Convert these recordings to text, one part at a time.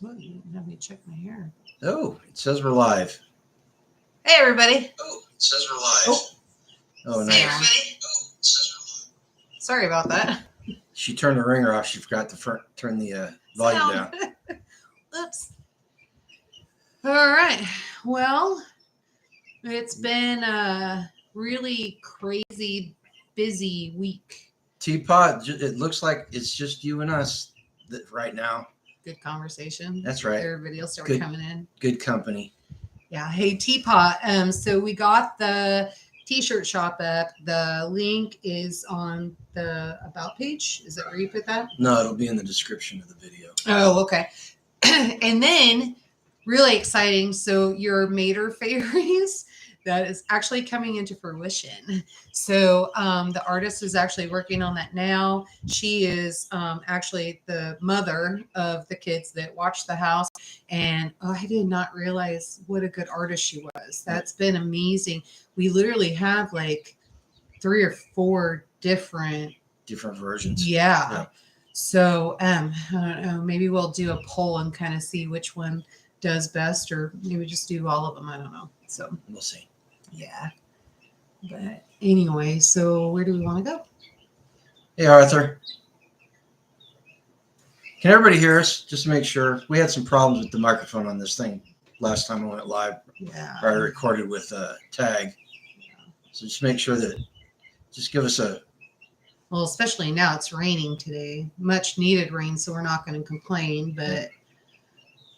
Well, you didn't have me check my hair. Oh, it says we're live. Hey, everybody. Oh, it says we're live. Oh, nice. Hey, everybody. Oh, it says we're live. Sorry about that. She turned the ringer off. She forgot to turn the volume down. Oops. All right. Well, it's been a really crazy, busy week. Teapot, it looks like it's just you and us right now. Good conversation. That's right. Everybody will start coming in. Good company. Yeah. Hey, Teapot. So we got the t-shirt shop up. The link is on the about page. Is that where you put that? No, it'll be in the description of the video. Oh, okay. And then really exciting. So your Mater fairies, that is actually coming into fruition. So the artist is actually working on that now. She is actually the mother of the kids that watch the house. And I did not realize what a good artist she was. That's been amazing. We literally have like 3 or 4 different versions. Yeah. So I don't know. Maybe we'll do a poll and kind of see which one does best, or maybe just do all of them. I don't know. So we'll see. Yeah. But anyway, so where do we want to go? Hey, Arthur. Can everybody hear us? Just to make sure. We had some problems with the microphone on this thing last time I went live. Yeah. Or I recorded with Tag. Yeah. So just make sure that, just give us a. Well, especially now it's raining today. Much needed rain, so we're not going to complain. But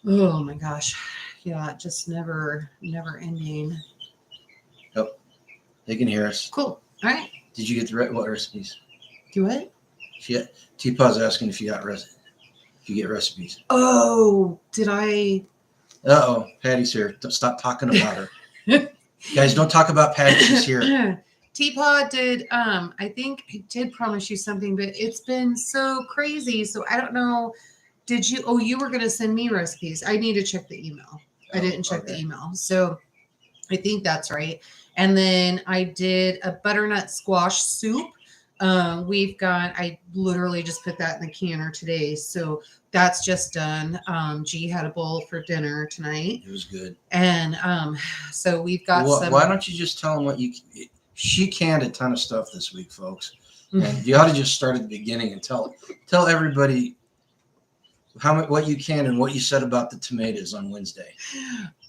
oh my gosh, yeah, just never ending. Oh, they can hear us. Cool. All right. Did you get the what recipes? Do what? T-Paw's asking if you got If you get recipes. Oh, did I? Uh-oh, Patty's here. Don't stop talking about her. Guys, don't talk about Patty. She's here. Teapot did, I think I did promise you something, but it's been so crazy. So I don't know. Did you, you were going to send me recipes. I need to check the email. I didn't check the email. So I think that's right. And then I did a butternut squash soup. I literally just put that in the canner today. So that's just done. G had a bowl for dinner tonight. It was good. And so we've got some. Why don't you just tell them she canned a ton of stuff this week, folks. And you ought to just start at the beginning and tell everybody what you can and what you said about the tomatoes on Wednesday.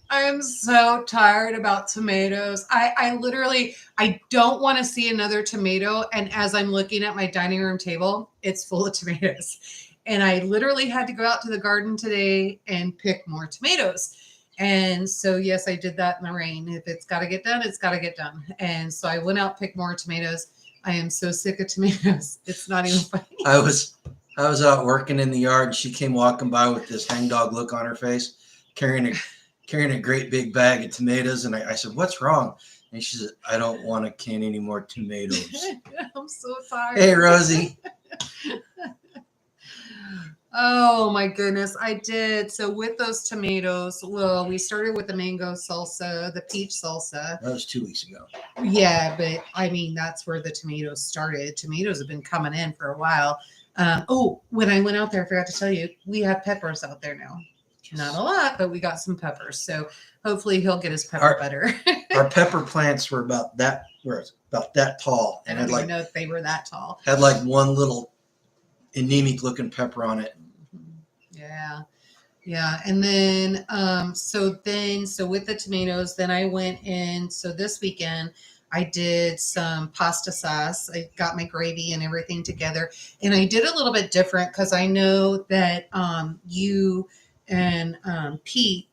I'm so tired about tomatoes. I literally don't want to see another tomato. And as I'm looking at my dining room table, it's full of tomatoes. And I literally had to go out to the garden today and pick more tomatoes. And so, yes, I did that in the rain. If it's got to get done, it's got to get done. And so I went out, picked more tomatoes. I am so sick of tomatoes. It's not even funny. I was out working in the yard. And she came walking by with this hangdog look on her face, carrying a great big bag of tomatoes. And I said, "What's wrong?" And she said, "I don't want to can any more tomatoes." I'm so tired. Hey, Rosie. Oh my goodness, I did. So with those tomatoes, well, we started with the mango salsa, the peach salsa. That was 2 weeks ago. Yeah, but I mean, that's where the tomatoes started. Tomatoes have been coming in for a while. When I went out there, I forgot to tell you, we have peppers out there now. Not a lot, but we got some peppers. So hopefully he'll get his pepper butter. Our pepper plants were about that tall. And I didn't know if they were that tall. Had like one little anemic looking pepper on it. Yeah. And then, so with the tomatoes, then I went in. So this weekend I did some pasta sauce. I got my gravy and everything together, and I did a little bit different because I know that, you and, Pete.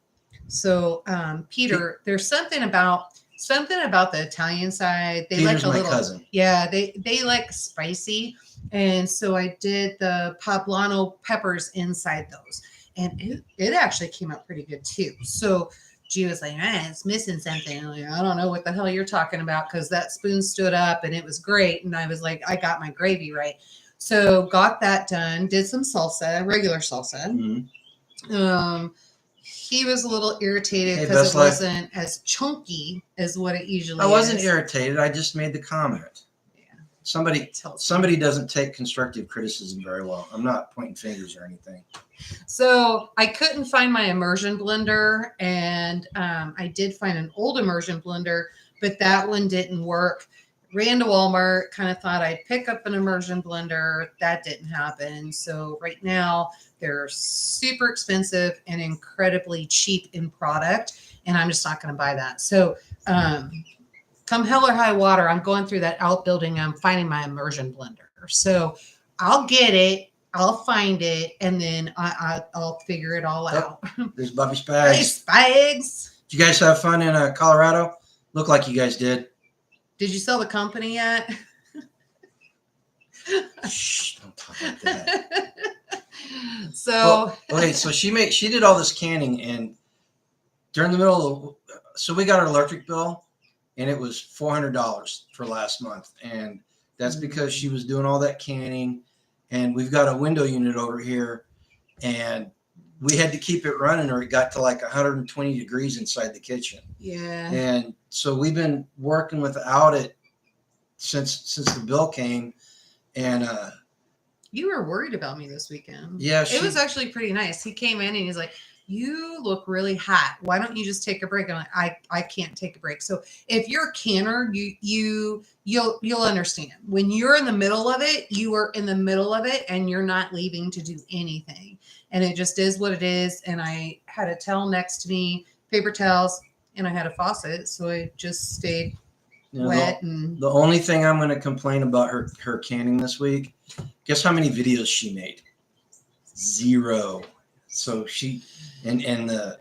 So, Peter, there's something about the Italian side. They Peter's like my cousin. Yeah. They like spicy. And so I did the poblano peppers inside those, and it actually came out pretty good too. So G was like, it's missing something. I'm like, I don't know what the hell you're talking about, because that spoon stood up and it was great. And I was like, I got my gravy right. So got that done, did some salsa, regular salsa. Mm-hmm. He was a little irritated because it wasn't as chunky as what it usually is. I wasn't irritated. I just made the comment. Yeah. somebody doesn't take constructive criticism very well. I'm not pointing fingers or anything. So I couldn't find my immersion blender, and I did find an old immersion blender, but that one didn't work. Ran to Walmart, kind of thought I'd pick up an immersion blender. That didn't happen. So right now they're super expensive and incredibly cheap in product, and I'm just not going to buy that. So come hell or high water, I'm going through that outbuilding. I'm finding my immersion blender. So I'll get it. I'll find it, and then I'll figure it all out. There's Bobby Hey, Spags. Spags. Did you guys have fun in Colorado? Looked like you guys did. Did you sell the company yet? Shh, don't talk like that. So okay, so she did all this canning, and during the middle of, so we got our electric bill, and it was $400 for last month, and that's because she was doing all that canning. And we've got a window unit over here, and we had to keep it running or it got to like 120 degrees inside the kitchen. Yeah. And so we've been working without it since the bill came. And you were worried about me this weekend. Yeah, it was actually pretty nice. He came in and he's like, "You look really hot. Why don't you just take a break?" I'm like, I can't take a break. So if you're a canner, you'll understand. When you're in the middle of it, you are in the middle of it and you're not leaving to do anything. And it just is what it is. And I had a towel next to me, paper towels, and I had a faucet. So it just stayed wet. And the only thing I'm going to complain about her canning this week, guess how many videos she made? 0. So she and the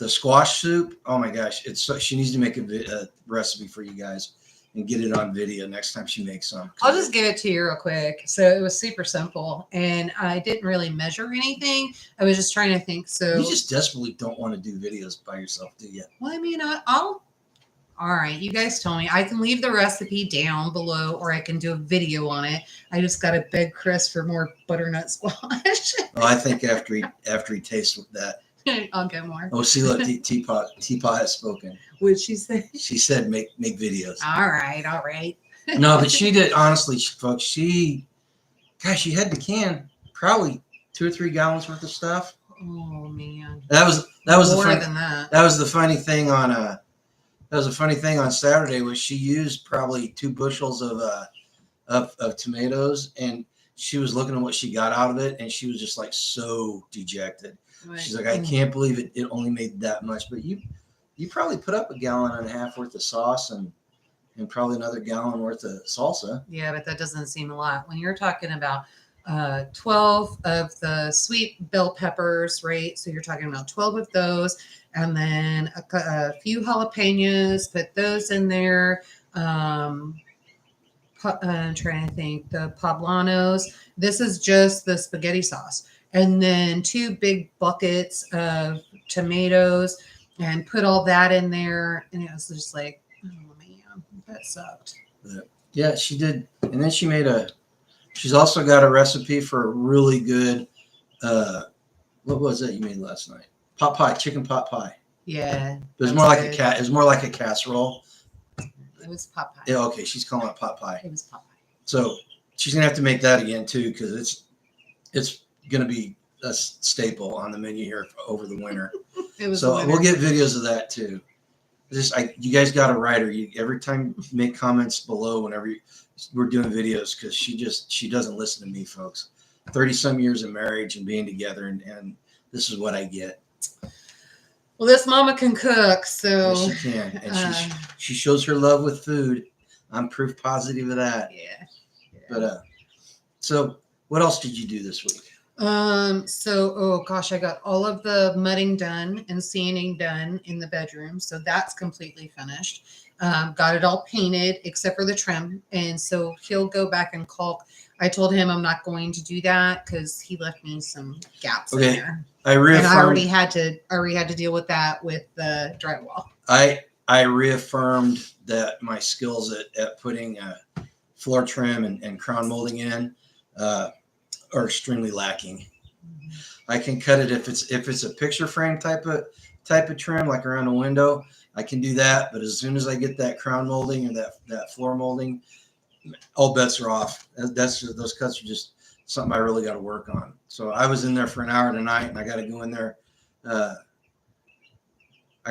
squash soup. Oh my gosh, she needs to make a recipe for you guys and get it on video next time she makes some. I'll just give it to you real quick. So it was super simple, and I didn't really measure anything. I was just trying to think. So you just desperately don't want to do videos by yourself, do you? Well, I mean, I'll. All right, you guys told me I can leave the recipe down below, or I can do a video on it. I just got to beg Chris for more butternut squash. Oh, I think after he tastes that, I'll get more. Oh, see, look, Teapot has spoken. What'd she say? She said make videos. All right. No, but she did, honestly, folks. She had to can probably 2 or 3 gallons worth of stuff. Oh man, that was more than that. That was the funny thing on Saturday was she used probably 2 bushels of tomatoes, and she was looking at what she got out of it, and she was just like so dejected. Right. She's like, I can't believe it only made that much. But you probably put up 1.5 gallons worth of sauce and probably another gallon worth of salsa. Yeah, but that doesn't seem a lot. When you're talking about 12 of the sweet bell peppers, right? So you're talking about 12 of those, and then a few jalapenos, put those in there. I'm trying to think, the poblanos. This is just the spaghetti sauce. And then 2 big buckets of tomatoes, and put all that in there. And it was just like, oh man, that sucked. Yeah, she did. And then she's also got a recipe for a really good, what was that you made last night? Pot pie, chicken pot pie. Yeah. It was more like it was more like a casserole. It was pot pie. Yeah, okay, she's calling it pot pie. It was pot pie. So she's gonna have to make that again too, because it's gonna be a staple on the menu here over the winter. So we'll get videos of that too. You guys got to write her. Every time you make comments below whenever we're doing videos, because she doesn't listen to me, folks. 30-some years of marriage and being together, and this is what I get. Well, this mama can cook, so yes, she can, and she shows her love with food. I'm proof positive of that. Yeah. But so what else did you do this week? Oh gosh, I got all of the mudding done and sanding done in the bedroom. So that's completely finished. Got it all painted except for the trim. And so he'll go back and caulk. I told him I'm not going to do that because he left me some gaps in there. I already had to deal with that with the drywall. I reaffirmed that my skills at putting floor trim and crown molding in are extremely lacking. I can cut it if it's a picture frame type of trim, like around a window. I can do that, but as soon as I get that crown molding or that floor molding, all bets are off. Those cuts are just something I really got to work on. So I was in there for an hour tonight, and I got to go in there. I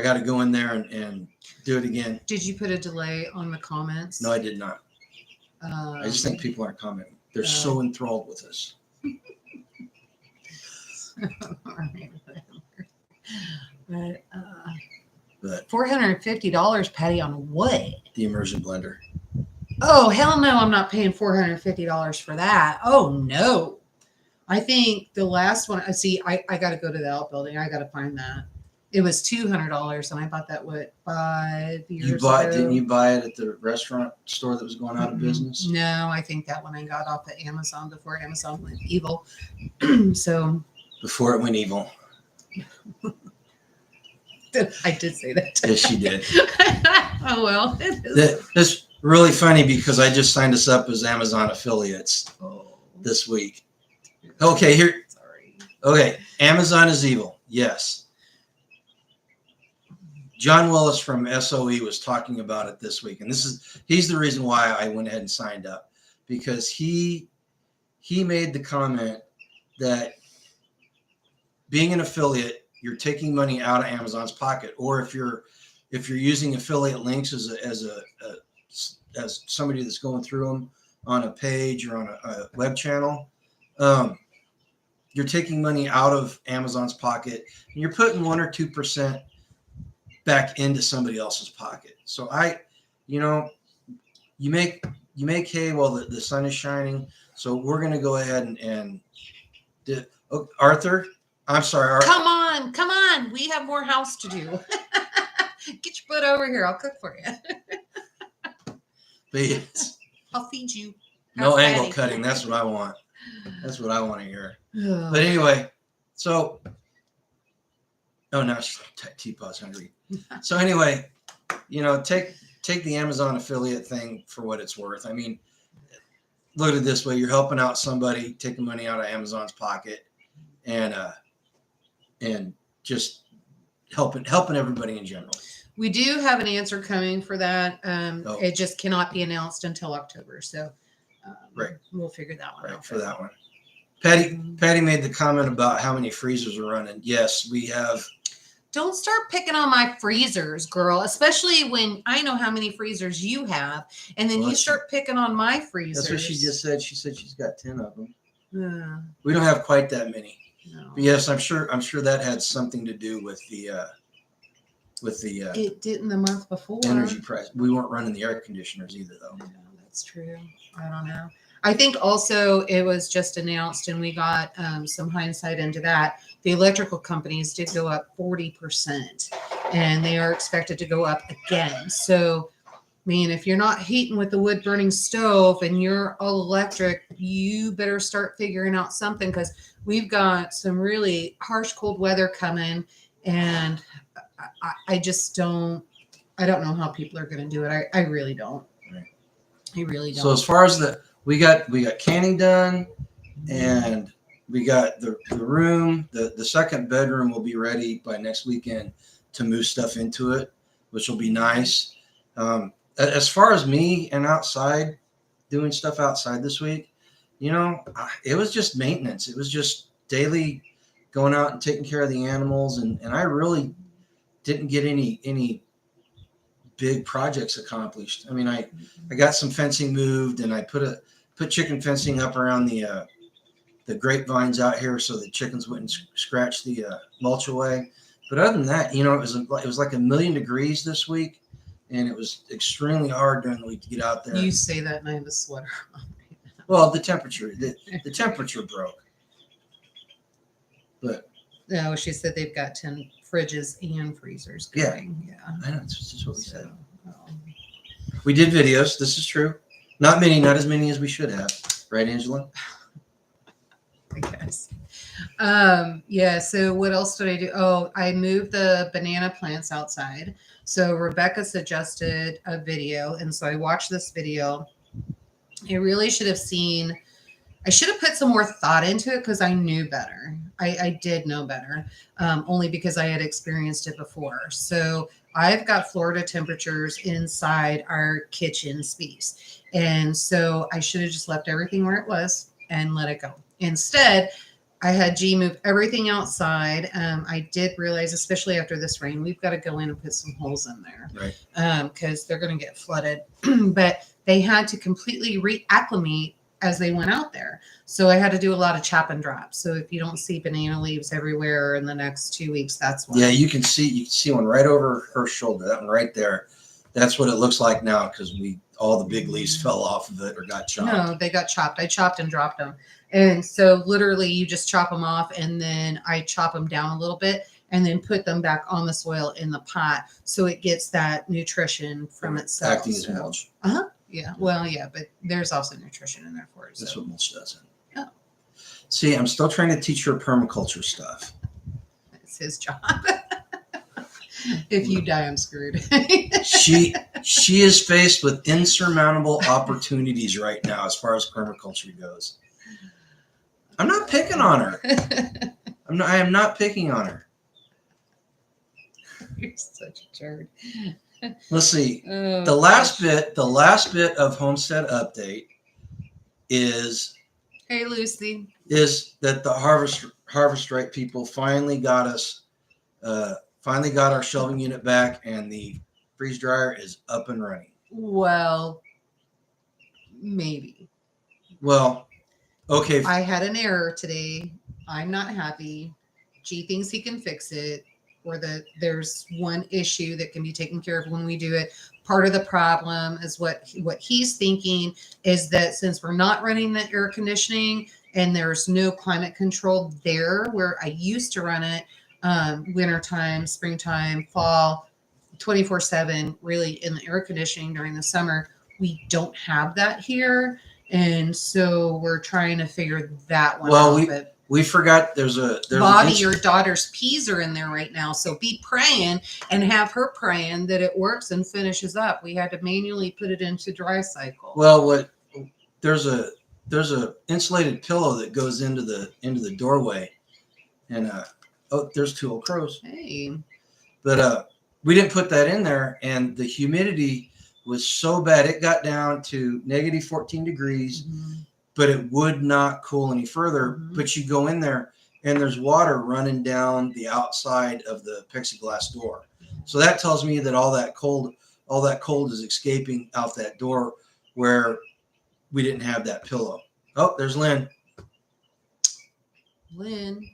got to go in there and do it again. Did you put a delay on the comments? No, I did not. I just think people aren't commenting. They're so enthralled with us. All right, whatever. But $450, Patty, on what? the immersion blender. Oh, hell no, I'm not paying $450 for that. Oh, no. I think the last one, I got to go to the outbuilding. I got to find that. It was $200, and I bought that, 5 years ago? Didn't you buy it at the restaurant store that was going out of business? No, I think that one I got off of Amazon before Amazon went evil. So Before it went evil. I did say that. Yes, she did. Oh, well. That's really funny because I just signed us up as Amazon affiliates this week. Okay, here. Sorry. Okay, Amazon is evil. Yes. John Willis from SOE was talking about it this week, and he's the reason why I went ahead and signed up, because he made the comment that being an affiliate, you're taking money out of Amazon's pocket, or if you're using affiliate links as somebody that's going through them on a page or on a web channel, you're taking money out of Amazon's pocket and you're putting 1 or 2% back into somebody else's pocket. So you make hay while the sun is shining. So we're going to go ahead and Arthur, I'm sorry. Arthur. Come on. We have more house to do. Get your butt over here. I'll cook for you. But I'll feed you. No angle cutting. That's what I want. That's what I want to hear. But anyway, so now Teapot's hungry. So anyway, take the Amazon affiliate thing for what it's worth. I mean, look at it this way: you're helping out somebody, taking money out of Amazon's pocket, and just helping everybody in general. We do have an answer coming for that. Oh. It just cannot be announced until October. So right, we'll figure that one out. For that one. Patty made the comment about how many freezers are running. Yes, we have. Don't start picking on my freezers, girl, especially when I know how many freezers you have. And then you start picking on my freezers. That's what she just said. She said she's got 10 of them. Yeah. We don't have quite that many. No. But yes, I'm sure that had something to do with the it didn't the month before. Energy price. We weren't running the air conditioners either, though. No, that's true. I don't know. I think also it was just announced, and we got some hindsight into that. The electrical companies did go up 40%, and they are expected to go up again. So, I mean, if you're not heating with the wood burning stove and you're all electric, you better start figuring out something, because we've got some really harsh cold weather coming, and I just don't know how people are going to do it. I really don't. Right. I really don't. So as far as we got canning done, and we got the room, the second bedroom will be ready by next weekend to move stuff into it, which will be nice. As far as me and outside, doing stuff outside this week, it was just maintenance. It was just daily going out and taking care of the animals. And I really didn't get any big projects accomplished. I mean, I got some fencing moved, and I put chicken fencing up around the grapevines out here so the chickens wouldn't scratch the mulch away. But other than that, it was like 1,000,000 degrees this week, and it was extremely hard during the week to get out there. You say that, and I have a sweater on right now. Well, the temperature broke. But no, she said they've got 10 fridges and freezers going. Yeah. I know, that's just what we said. Oh. We did videos. This is true. Not as many as we should have. Right, Angela? I guess. Yeah. So what else did I do? Oh, I moved the banana plants outside. So Rebecca suggested a video, and so I watched this video. I really should have seen I should have put some more thought into it because I knew better. I did know better, only because I had experienced it before. So I've got Florida temperatures inside our kitchen space. And so I should have just left everything where it was and let it go. Instead, I had G move everything outside. I did realize, especially after this rain, we've got to go in and put some holes in there, Right. Because they're going to get flooded. But they had to completely reacclimate as they went out there. So I had to do a lot of chop and drop. So if you don't see banana leaves everywhere in the next 2 weeks, that's why. Yeah, you can see one right over her shoulder. That one right there. That's what it looks like now because all the big leaves fell off of it or got chopped. No, they got chopped. I chopped and dropped them. And so literally you just chop them off and then I chop them down a little bit and then put them back on the soil in the pot so it gets that nutrition from itself. Acting as mulch. Uh-huh. Yeah. Well, yeah, but there's also nutrition in there for it. That's what mulch does. Oh. See, I'm still trying to teach her permaculture stuff. It's his job. If you die, I'm screwed. She is faced with insurmountable opportunities right now as far as permaculture goes. I'm not picking on her. I am not picking on her. You're such a turd. Let's see. Oh, The last bit of Homestead update is hey, Lucy. is that the harvest right people finally got us finally got our shelving unit back and the freeze dryer is up and running. Well, maybe. Well, okay. I had an error today. I'm not happy. G thinks he can fix it, or that there's one issue that can be taken care of when we do it. Part of the problem is what he's thinking is that since we're not running the air conditioning and there's no climate control there where I used to run it, wintertime, springtime, fall, 24/7, really in the air conditioning during the summer, we don't have that here. And so we're trying to figure that one out. We forgot there's Bobby, your daughter's peas are in there right now. So be praying and have her praying that it works and finishes up. We had to manually put it into dry cycle. Well, there's a insulated pillow that goes into the doorway, and there's two old crows. Hey. But we didn't put that in there, and the humidity was so bad it got down to negative 14 degrees. Mm-hmm. But it would not cool any further. Mm-hmm. But you go in there and there's water running down the outside of the plexiglass door. So that tells me that all that cold is escaping out that door where we didn't have that pillow. Oh, there's Lynn. Lynn.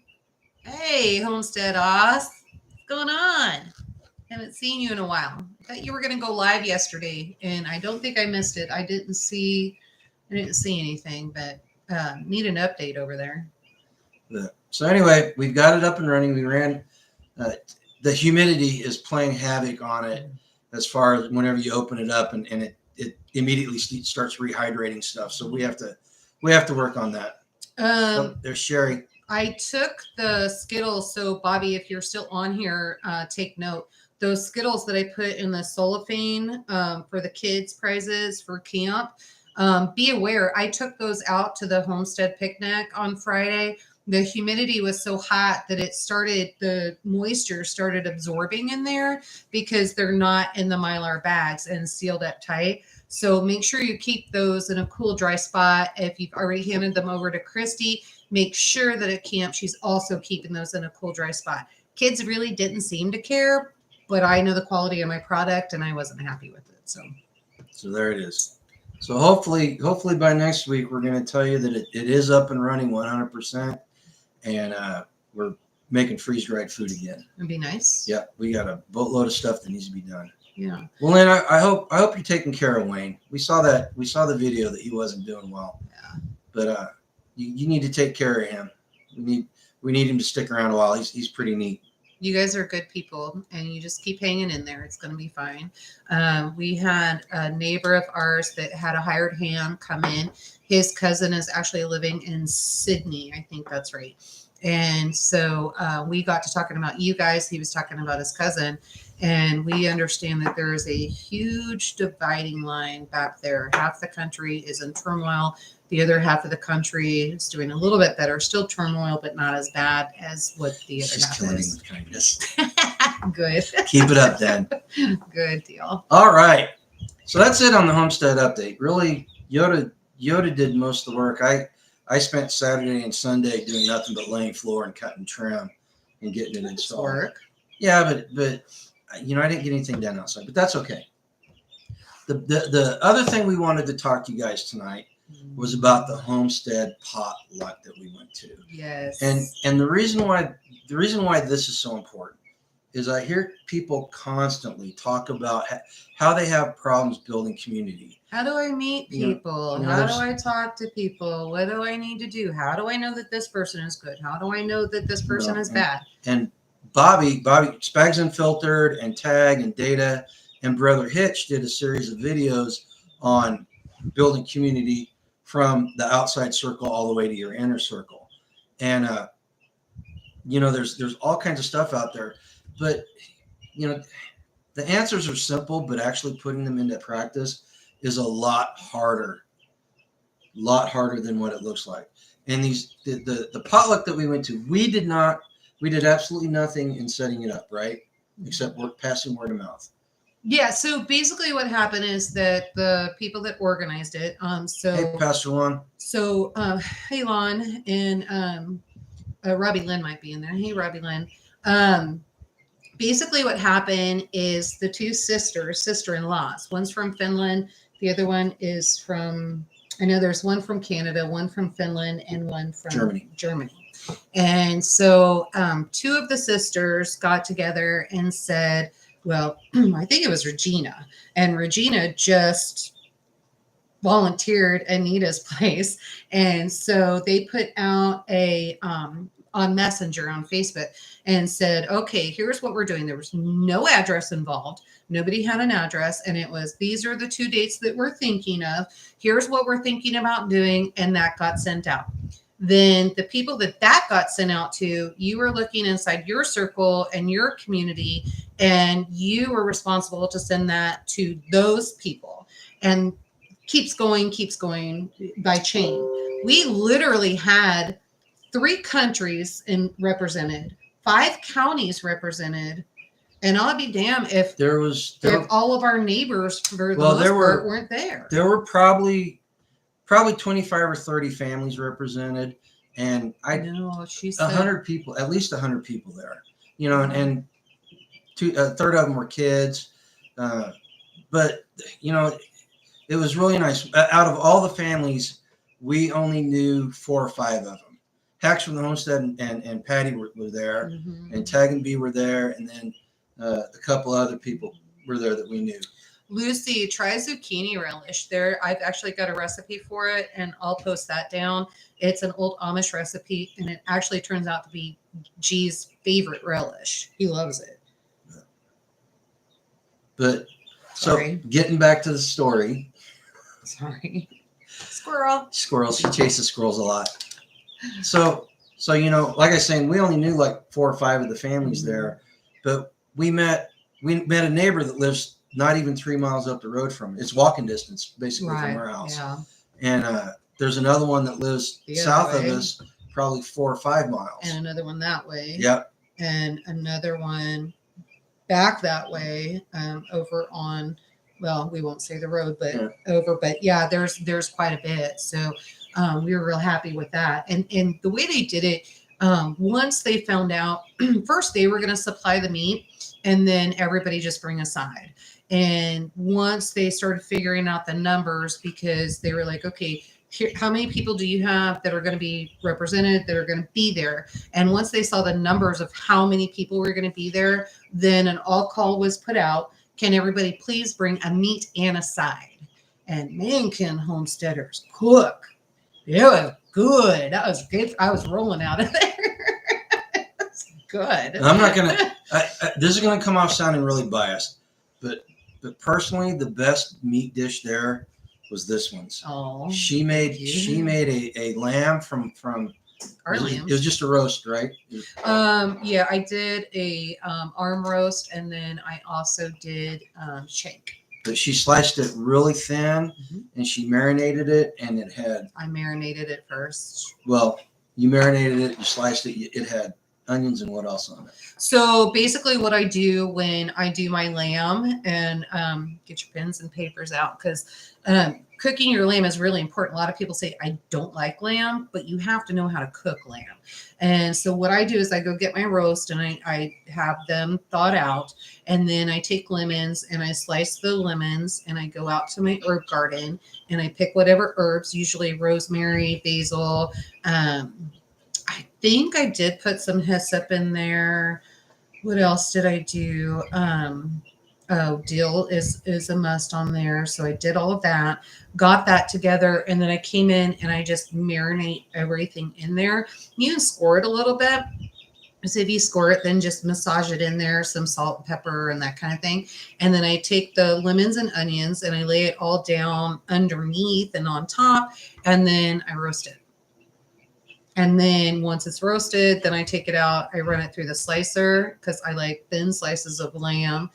Hey, Homestead Oz. What's going on? Haven't seen you in a while. I thought you were going to go live yesterday, and I don't think I missed it. I didn't see anything, but need an update over there. So anyway, we've got it up and running. We ran. The humidity is playing havoc on it as far as whenever you open it up, and it immediately starts rehydrating stuff. So we have to work on that. There's Sherry. I took the Skittles. So Bobby, if you're still on here, take note. Those Skittles that I put in the cellophane for the kids' prizes for camp. Be aware, I took those out to the Homestead picnic on Friday. The humidity was so hot that the moisture started absorbing in there because they're not in the Mylar bags and sealed up tight. So make sure you keep those in a cool, dry spot. If you've already handed them over to Christy, make sure that at camp, she's also keeping those in a cool, dry spot. Kids really didn't seem to care, but I know the quality of my product and I wasn't happy with it. So there it is. So hopefully by next week, we're going to tell you that it is up and running 100%. And we're making freeze-dried food again. It'd be nice. Yeah, we got a boatload of stuff that needs to be done. Yeah. Well, Lynn, I hope you're taking care of Wayne. We saw the video that he wasn't doing well. Yeah. But you need to take care of him. We need him to stick around a while. He's pretty neat. You guys are good people, and you just keep hanging in there. It's going to be fine. We had a neighbor of ours that had a hired hand come in. His cousin is actually living in Sydney. I think that's right. And so we got to talking about you guys. He was talking about his cousin. And we understand that there is a huge dividing line back there. Half the country is in turmoil The other half of the country is doing a little bit better, still turmoil, but not as bad as what the other She's half killing me is. with kindness. Good. Keep it up, Dan. Good deal. All right. So that's it on the homestead update. Really, Yoda did most of the work. I spent Saturday and Sunday doing nothing but laying floor and cutting trim and getting it That's installed. work. Yeah, but I didn't get anything done outside, but that's okay. The other thing we wanted to talk to you guys tonight was about the homestead potluck that we went to. Yes. And the reason why this is so important is I hear people constantly talk about how they have problems building community. How do I meet people? You know, How do I talk to people? What do I need to do? How do I know that this person is good? How do I know that this person is bad? And Bobby, Spags Unfiltered and Tag and Data and Brother Hitch did a series of videos on building community from the outside circle all the way to your inner circle. And there's all kinds of stuff out there, but the answers are simple, but actually putting them into practice is a lot harder than what it looks like. And the potluck that we went to, we did absolutely nothing in setting it up, right? Except passing word of mouth. Yeah. So basically what happened is that the people that organized it, Hey, Pastor Lon. So, hey, Lon, and Robbie Lynn might be in there. Hey, Robbie Lynn. Basically what happened is the two sister-in-laws. One's from Finland. The other one is from, I know there's one from Canada, one from Finland, and one from Germany. And so two of the sisters got together and said, well, I think it was Regina. And Regina just volunteered Anita's place. And so they put out on Messenger on Facebook and said, okay, here's what we're doing. There was no address involved. Nobody had an address. And it was, these are the 2 dates that we're thinking of. Here's what we're thinking about doing. And that got sent out. Then the people that got sent out to, you were looking inside your circle and your community, and you were responsible to send that to those people. And keeps going by chain. We literally had 3 countries represented, 5 counties represented, and I'll be damned if all of our neighbors for the most part weren't there. There were probably 25 or 30 families represented, and she said 100 people, at least 100 people there. And a third of them were kids, but it was really nice. Out of all the families, we only knew 4 or 5 of them. Hacks from the Homestead and Patty were there, and Tag and B were there, and then a couple other people were there that we knew. Lucy, try zucchini relish. I've actually got a recipe for it, and I'll post that down. It's an old Amish recipe, and it actually turns out to be G's favorite relish. He loves it. But so getting back to the story. Sorry. Squirrels. She chases squirrels a lot. So like I was saying, we only knew like 4 or 5 of the families there, but we met a neighbor that lives not even 3 miles up the road from it. It's walking distance basically from our house. Yeah. And there's another one that lives south of us, probably 4 or 5 miles. And another one that way. Yep. And another one back that way, over on, well, we won't say the road, but there's quite a bit. So we were real happy with that. And the way they did it, once they found out, first they were going to supply the meat, and then everybody just bring a side. And once they started figuring out the numbers, because they were like, okay, here, how many people do you have that are going to be represented, that are going to be there? And once they saw the numbers of how many people were going to be there, then an all call was put out. Can everybody please bring a meat and a side? And man, can homesteaders cook. It was good. That was good. I was rolling out of there. That's good. I'm not going to, this is going to come off sounding really biased, but personally, the best meat dish there was this one's. Oh, she made a lamb from our lamb. It was just a roast, right? I did a arm roast, and then I also did shank. but she sliced it really thin and she marinated it, and it had. I marinated it first. Well, you marinated it, you sliced it, it had onions and what else on it? So basically, what I do when I do my lamb, and get your pens and papers out, because cooking your lamb is really important. A lot of people say, I don't like lamb, but you have to know how to cook lamb. And so what I do is I go get my roast, and I have them thawed out. And then I take lemons and I slice the lemons, and I go out to my herb garden and I pick whatever herbs, usually rosemary, basil. I think I did put some hyssop in there. What else did I do? Dill is a must on there. So I did all of that, got that together, and then I came in and I just marinate everything in there. You can score it a little bit. So if you score it, then just massage it in there, some salt and pepper and that kind of thing. And then I take the lemons and onions and I lay it all down underneath and on top, and then I roast it. And then once it's roasted, then I take it out. I run it through the slicer because I like thin slices of lamb.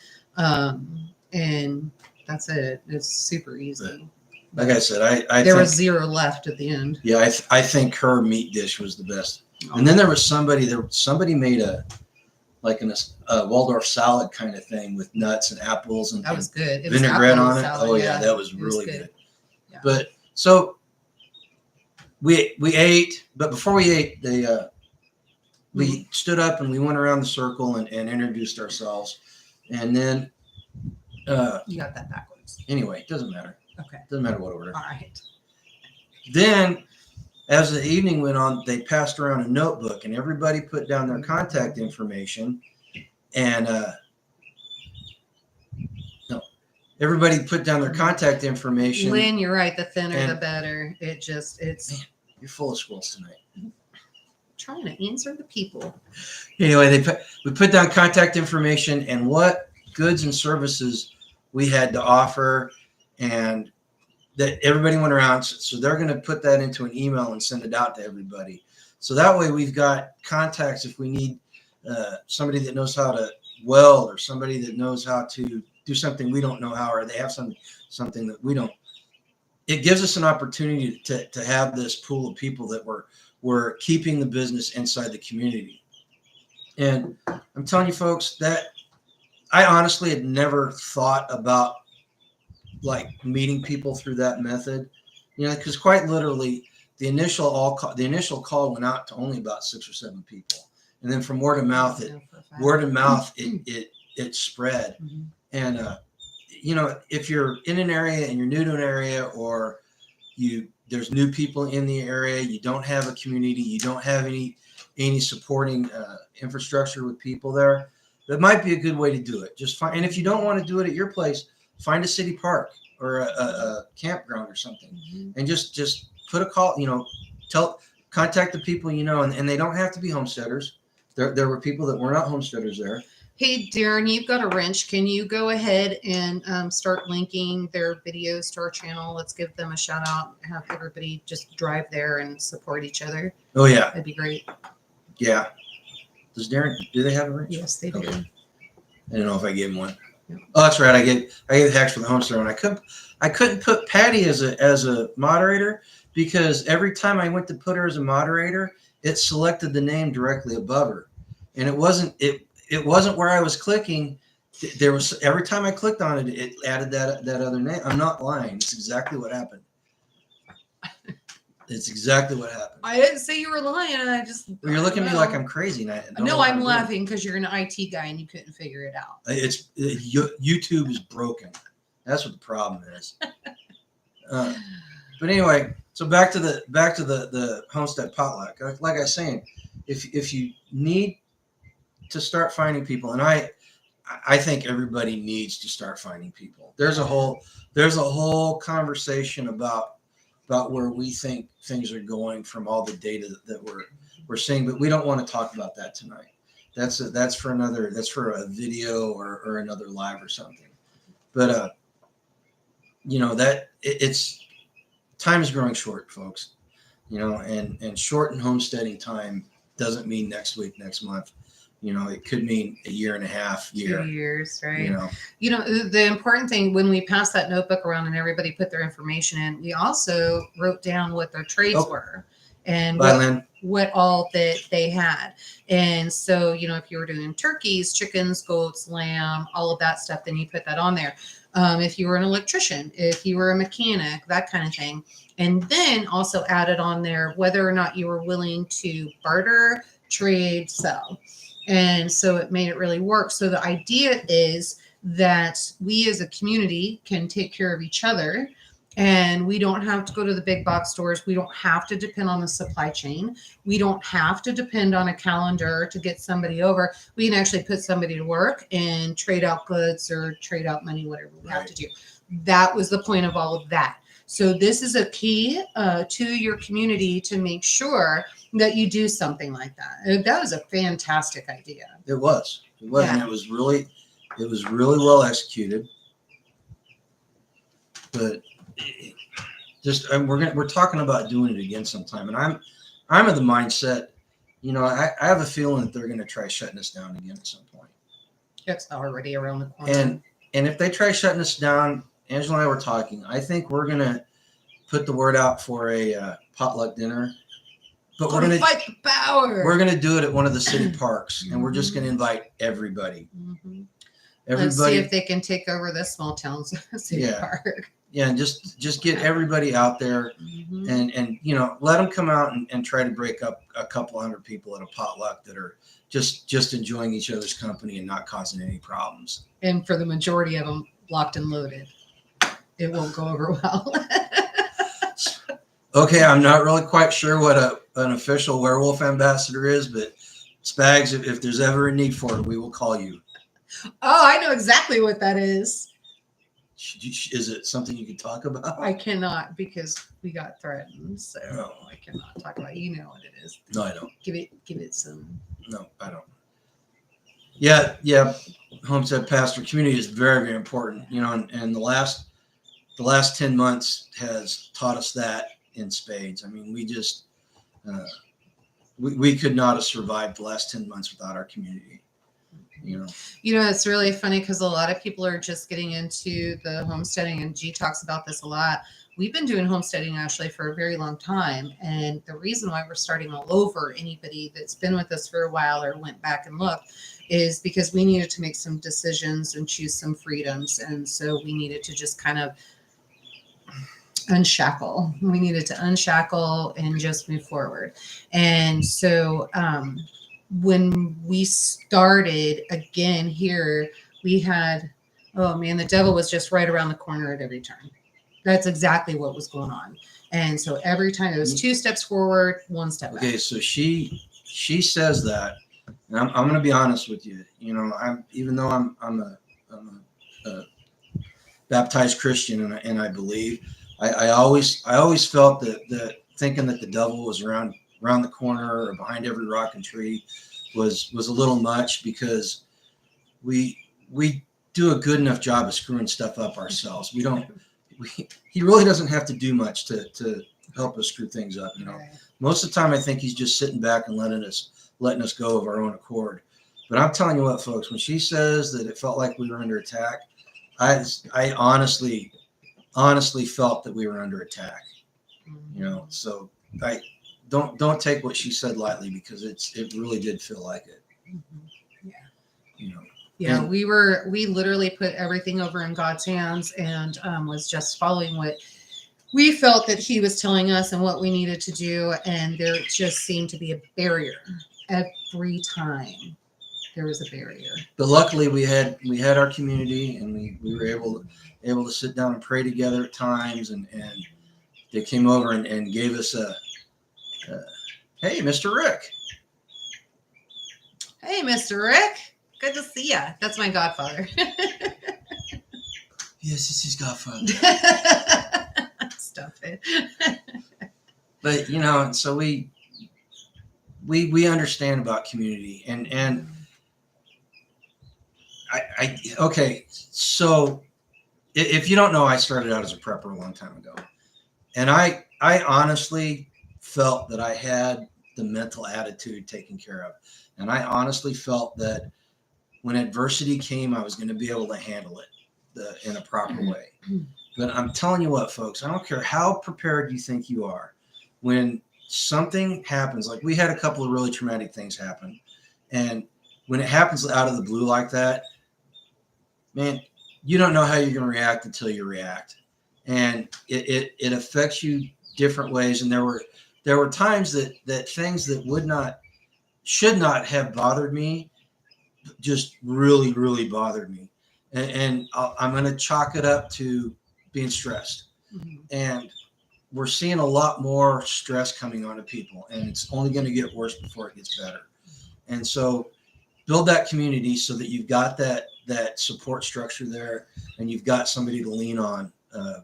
And that's it. It's super easy. Like I said, I there think, was zero left at the end. Yeah, I think her meat dish was the best. And then there was somebody made a Waldorf salad kind of thing with nuts and apples and that was good. It vinaigrette on it. Salad, oh yeah, that was really good. Yeah. But so we ate, but before we ate, we stood up and we went around the circle and introduced ourselves, and then you got that backwards. Anyway, it doesn't matter. Okay, doesn't matter what order. All right. Then, as the evening went on, they passed around a notebook, and everybody put down their contact information, and everybody put down their contact information. Lynn, you're right. The thinner, the better. It's. Man, you're full of squills tonight. I'm trying to answer the people. Anyway, we put down contact information and what goods and services we had to offer, and that everybody went around. So they're going to put that into an email and send it out to everybody. So that way we've got contacts if we need somebody that knows how to weld, or somebody that knows how to do something we don't know how, or they have something that we don't. It gives us an opportunity to have this pool of people that we're keeping the business inside the community. And I'm telling you folks that I honestly had never thought about like meeting people through that method, because quite literally the initial call went out to only about 6 or 7 people. And then from word of mouth, it spread. Mm-hmm. And, if you're in an area and you're new to an area, or there's new people in the area, you don't have a community, you don't have any supporting infrastructure with people there, that might be a good way to do it. And if you don't want to do it at your place, find a city park or a campground or something, mm-hmm. and just put a call, contact the people, and they don't have to be homesteaders. There were people that were not homesteaders there. Hey, Darren, you've got a wrench. Can you go ahead and start linking their videos to our channel? Let's give them a shout out. Have everybody just drive there and support each other. Oh, yeah. That'd be great. Yeah. Do they have a wrench? Yes, they do. Okay. I don't know if I gave him one. Yeah. Oh, that's right. I gave hacks for the homesteader one. I couldn't put Patty as a moderator, because every time I went to put her as a moderator, it selected the name directly above her, and it wasn't where I was clicking. There was, every time I clicked on it, it added that other name. I'm not lying. It's exactly what happened. It's exactly what happened. I didn't say you were lying. You're looking at me like I'm crazy. No, I'm laughing because you're an IT guy and you couldn't figure it out. YouTube is broken. That's what the problem is. But anyway, so back to the homestead potluck. Like I was saying, if you need to start finding people, and I think everybody needs to start finding people. There's a whole conversation about where we think things are going from all the data that we're seeing, but we don't want to talk about that tonight. That's for a video or another live or something. But it's time is growing short, folks. And short in homesteading time doesn't mean next week, next month. it could mean a year and a half, 2 years, right? You know, The important thing when we passed that notebook around and everybody put their information in, we also wrote down what their trades were and what all that they had. And so, if you were doing turkeys, chickens, goats, lamb, all of that stuff, then you put that on there. If you were an electrician, if you were a mechanic, that kind of thing. And then also added on there whether or not you were willing to barter, trade, sell. And so it made it really work. So the idea is that we as a community can take care of each other, and we don't have to go to the big box stores. We don't have to depend on the supply chain. We don't have to depend on a calendar to get somebody over. We can actually put somebody to work and trade out goods or trade out money, whatever we have to do. That was the point of all of that. So this is a key to your community to make sure that you do something like that. That was a fantastic idea. It was, and it was really well executed. But we're talking about doing it again sometime, and I'm of the mindset, I have a feeling that they're going to try shutting us down again at some point. It's already around the corner. And if they try shutting us down, Angela and I were talking, I think we're going to put the word out for a potluck dinner. But we're going to fight the power. We're going to do it at one of the city parks, and we're just going to invite everybody. Let's see if they can take over the small town city park. Yeah, and just get everybody out there, and let them come out and try to break up a couple hundred people at a potluck that are just enjoying each other's company and not causing any problems. And for the majority of them, locked and loaded. It won't go over well. Okay, I'm not really quite sure what an official werewolf ambassador is, but Spags, if there's ever a need for it, we will call you. Oh, I know exactly what that is. Is it something you can talk about? I cannot, because we got threatened, so I cannot talk about it. You know what it is. No, I don't. Give it some. No, I don't. Yeah. Homestead pastor community is very, very important. And the last 10 months has taught us that in spades. I mean, we just we could not have survived the last 10 months without our community. It's really funny because a lot of people are just getting into the homesteading, and G talks about this a lot. We've been doing homesteading actually for a very long time. And the reason why we're starting all over, anybody that's been with us for a while or went back and looked, is because we needed to make some decisions and choose some freedoms. And so we needed to just kind of unshackle. We needed to unshackle and just move forward. And so, when we started again here, we had, the devil was just right around the corner at every turn. That's exactly what was going on. And so every time it was 2 steps forward, 1 step back. Okay, so she says that, and I'm going to be honest with you. Even though I'm a baptized Christian and I believe, I always felt that thinking that the devil was around the corner or behind every rock and tree was a little much, because we do a good enough job of screwing stuff up ourselves. He really doesn't have to do much to help us screw things up. Right. Most of the time, I think he's just sitting back and letting us go of our own accord. But I'm telling you what, folks, when she says that it felt like we were under attack, I honestly felt that we were under attack. So I don't take what she said lightly, because it really did feel like it. Yeah. We literally put everything over in God's hands, and was just following what we felt that he was telling us and what we needed to do. And there just seemed to be a barrier every time. There was a barrier. But luckily we had our community, and we were able to sit down and pray together at times, and they came over and gave us hey, Mr. Rick. Hey, Mr. Rick. Good to see you. That's my godfather. Yes, it's his godfather. Stop it. But, so we understand about community, and okay. So if you don't know, I started out as a prepper a long time ago, and I honestly felt that I had the mental attitude taken care of. And I honestly felt that when adversity came, I was going to be able to handle it in a proper way. But I'm telling you what, folks, I don't care how prepared you think you are. When something happens, like we had a couple of really traumatic things happen, and when it happens out of the blue like that, man, you don't know how you're going to react until you react. And it affects you different ways. And there were times that things that should not have bothered me just really, really bothered me. And I'm going to chalk it up to being stressed. Mm-hmm. And we're seeing a lot more stress coming onto people, and it's only going to get worse before it gets better. And so build that community so that you've got that support structure there, and you've got somebody to lean on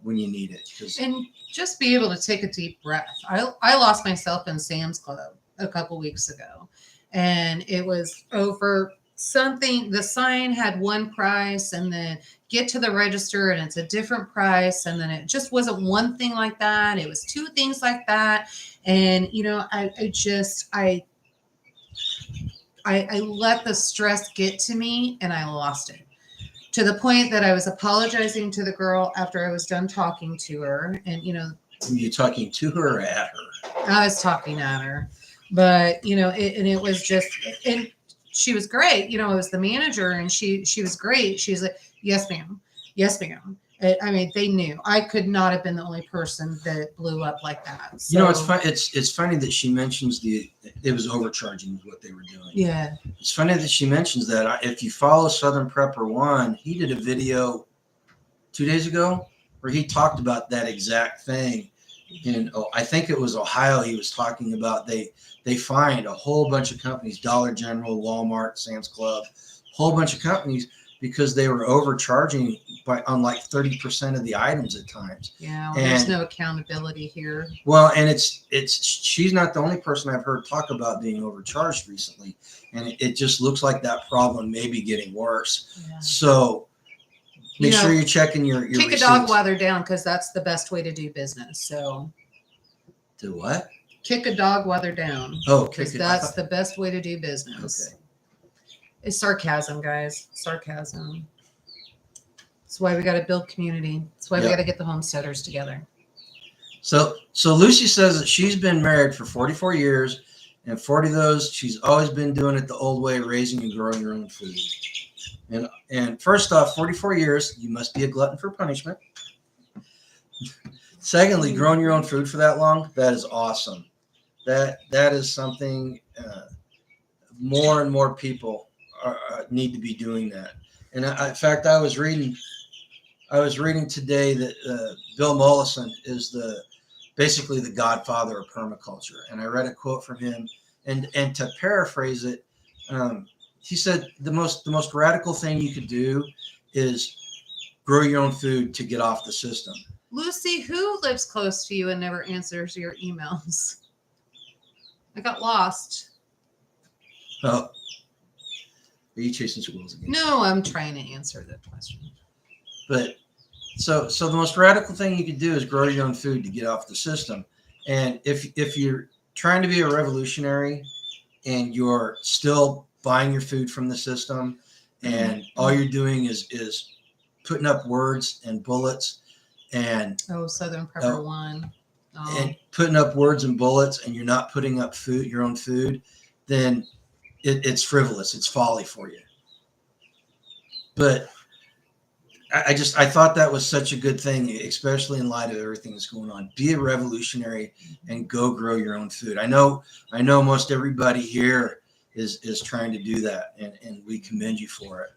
when you need it. And just be able to take a deep breath. I lost myself in Sam's Club a couple weeks ago, and it was over something. The sign had one price, and then get to the register and it's a different price, and then it just wasn't one thing like that, it was two things like that. And I let the stress get to me, and I lost it to the point that I was apologizing to the girl after I was done talking to her. And Were you talking to her or at her? I was talking at her, but it was just, and she was great. It was the manager, and she was great. She's like, yes, ma'am. Yes, ma'am. I mean, they knew I could not have been the only person that blew up like that. So, it's fun. It's funny that she mentions it was overcharging is what they were doing. Yeah. It's funny that she mentions that. If you follow Southern Prepper One, he did a video 2 days ago where he talked about that exact thing. And I think it was Ohio. He was talking about they fined a whole bunch of companies, Dollar General, Walmart, Sam's Club, whole bunch of companies, because they were overcharging on like 30% of the items at times. Yeah, well, there's no accountability here. Well, and she's not the only person I've heard talk about being overcharged recently, and it just looks like that problem may be getting worse. Yeah. So make sure you're checking your kick receipts. A dog while they're down, because that's the best way to do business. So do what? Kick a dog while they're down. Oh, because that's the best way to do business. Okay. It's sarcasm, guys. Sarcasm. That's why we got to build community. That's why we got to get the homesteaders together. So Lucy says that she's been married for 44 years, and 40 of those she's always been doing it the old way, raising and growing her own food. And first off, 44 years, you must be a glutton for punishment. Secondly, growing your own food for that long, that is awesome. That is something more and more people need to be doing that. And in fact, I was reading today that Bill Mollison is basically the godfather of permaculture. And I read a quote from him, and to paraphrase it, he said the most radical thing you could do is grow your own food to get off the system. Lucy, who lives close to you and never answers your emails? I got lost. Oh. Are you chasing squirrels again? No, I'm trying to answer the question. But so the most radical thing you could do is grow your own food to get off the system. And if you're trying to be a revolutionary and you're still buying your food from the system, and all you're doing is putting up words and bullets and Southern Prepper One. And putting up words and bullets, and you're not putting up your own food, then it's frivolous. It's folly for you. But I thought that was such a good thing, especially in light of everything that's going on. Be a revolutionary and go grow your own food. I know most everybody here is trying to do that, and we commend you for it.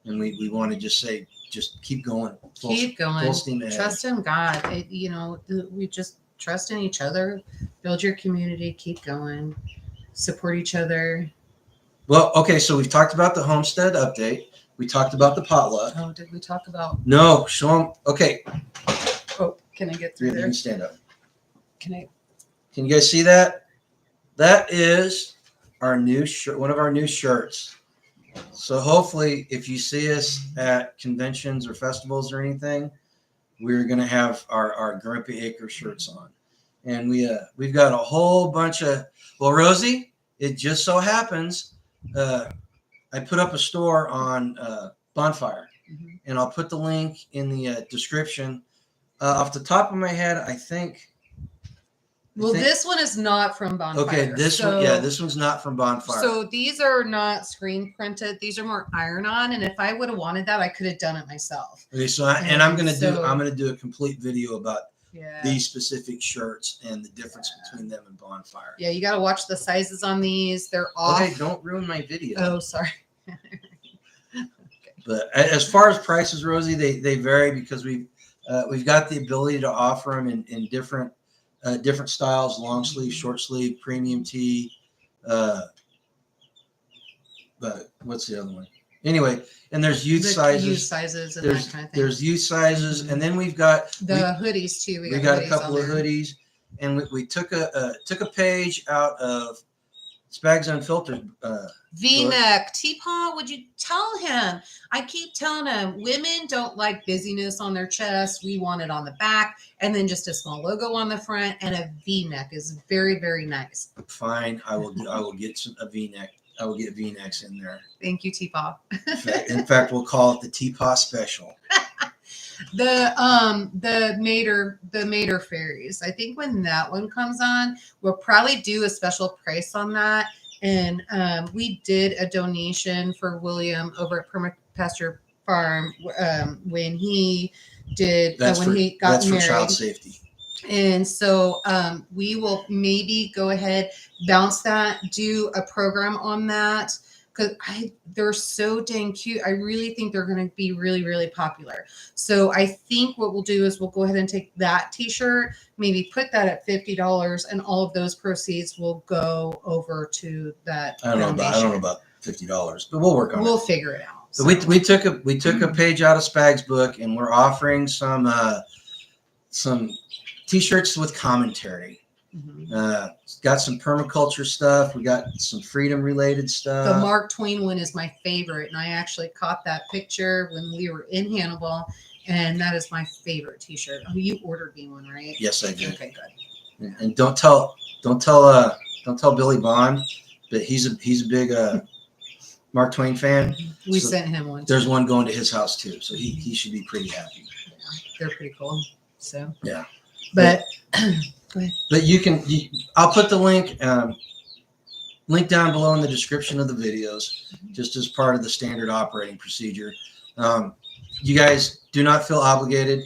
And we want to just say, just keep going. Keep going. Full steam ahead. Trust in God. We just trust in each other. Build your community. Keep going. Support each other. Well, okay, so we've talked about the homestead update. We talked about the potluck. Oh, did we talk about? No, show them. Okay. Oh, can I get through there? You can stand up. Can you guys see that? That is our new shirt, one of our new shirts. So hopefully, if you see us at conventions or festivals or anything, we're going to have our Grumpy Acre shirts on. and we've got a whole bunch of. Well, Rosie, it just so happens I put up a store on Bonfire, and I'll put the link in the description. Off the top of my head, I think. Well, this one is not from Bonfire. Okay, this one, yeah, this one's not from Bonfire. So these are not screen printed. These are more iron-on, and if I would have wanted that, I could have done it myself. Okay, so I'm gonna do a complete video about these specific shirts and the difference between them and Bonfire. Yeah, you got to watch the sizes on these. They're off. Okay, don't ruin my video. Oh, sorry. But as far as prices, Rosie, they vary because we've got the ability to offer them in different styles: long sleeve, short sleeve, premium tee. But what's the other one? Anyway, and there's youth sizes. Youth sizes and that kind of thing. There's youth sizes, and then we've got hoodies too. We got a couple of hoodies, and we took a page out of Spags Unfiltered. V-neck. Teapot, would you tell him? I keep telling him women don't like busyness on their chest. We want it on the back, and then just a small logo on the front, and a V-neck is very, very nice. Fine, I will get a V-neck. I will get V-necks in there. Thank you, Teapot. In fact, we'll call it the Teapot Special. The Mater fairies. I think when that one comes on, we'll probably do a special price on that. And we did a donation for William over at Permapasture Farm when he did he got married. For child safety. And so we will maybe go ahead, bounce that, do a program on that. Because they're so dang cute. I really think they're going to be really, really popular. So I think what we'll do is we'll go ahead and take that t-shirt, maybe put that at $50, and all of those proceeds will go over to that. I don't know about $50, but we'll work on it. We'll figure it out. So we took a page out of Spag's book, and we're offering some t-shirts with commentary. Got some permaculture stuff. We got some freedom related stuff. The Mark Twain one is my favorite, and I actually caught that picture when we were in Hannibal, and that is my favorite t-shirt. Oh, you ordered me one, right? Yes, I did. Okay, good. And don't tell Billy Bond, but he's a big Mark Twain fan. We sent him one. There's one going to his house too, so he should be pretty happy. Yeah, they're pretty cool. So yeah, but. Go ahead. But I'll put the link down below in the description of the videos, just as part of the standard operating procedure. You guys do not feel obligated.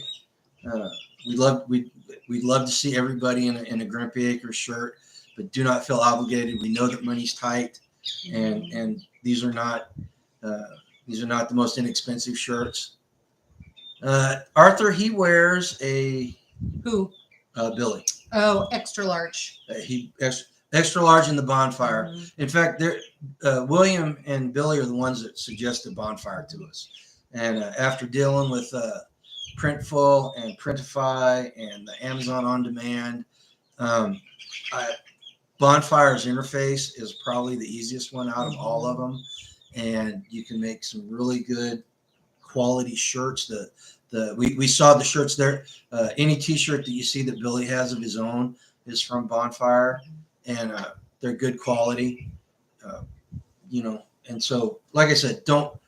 We'd love to see everybody in a Grumpy Acres shirt, but do not feel obligated. We know that money's tight, and these are not the most inexpensive shirts. Arthur, he wears a Billy. Oh, extra large. Extra large in the Bonfire. In fact, William and Billy are the ones that suggested Bonfire to us. And after dealing with Printful and Printify and the Amazon On Demand, Bonfire's interface is probably the easiest one out of all of them. And you can make some really good quality shirts. We saw the shirts there. Any t-shirt that you see that Billy has of his own is from Bonfire, and they're good quality. And so, like I said, don't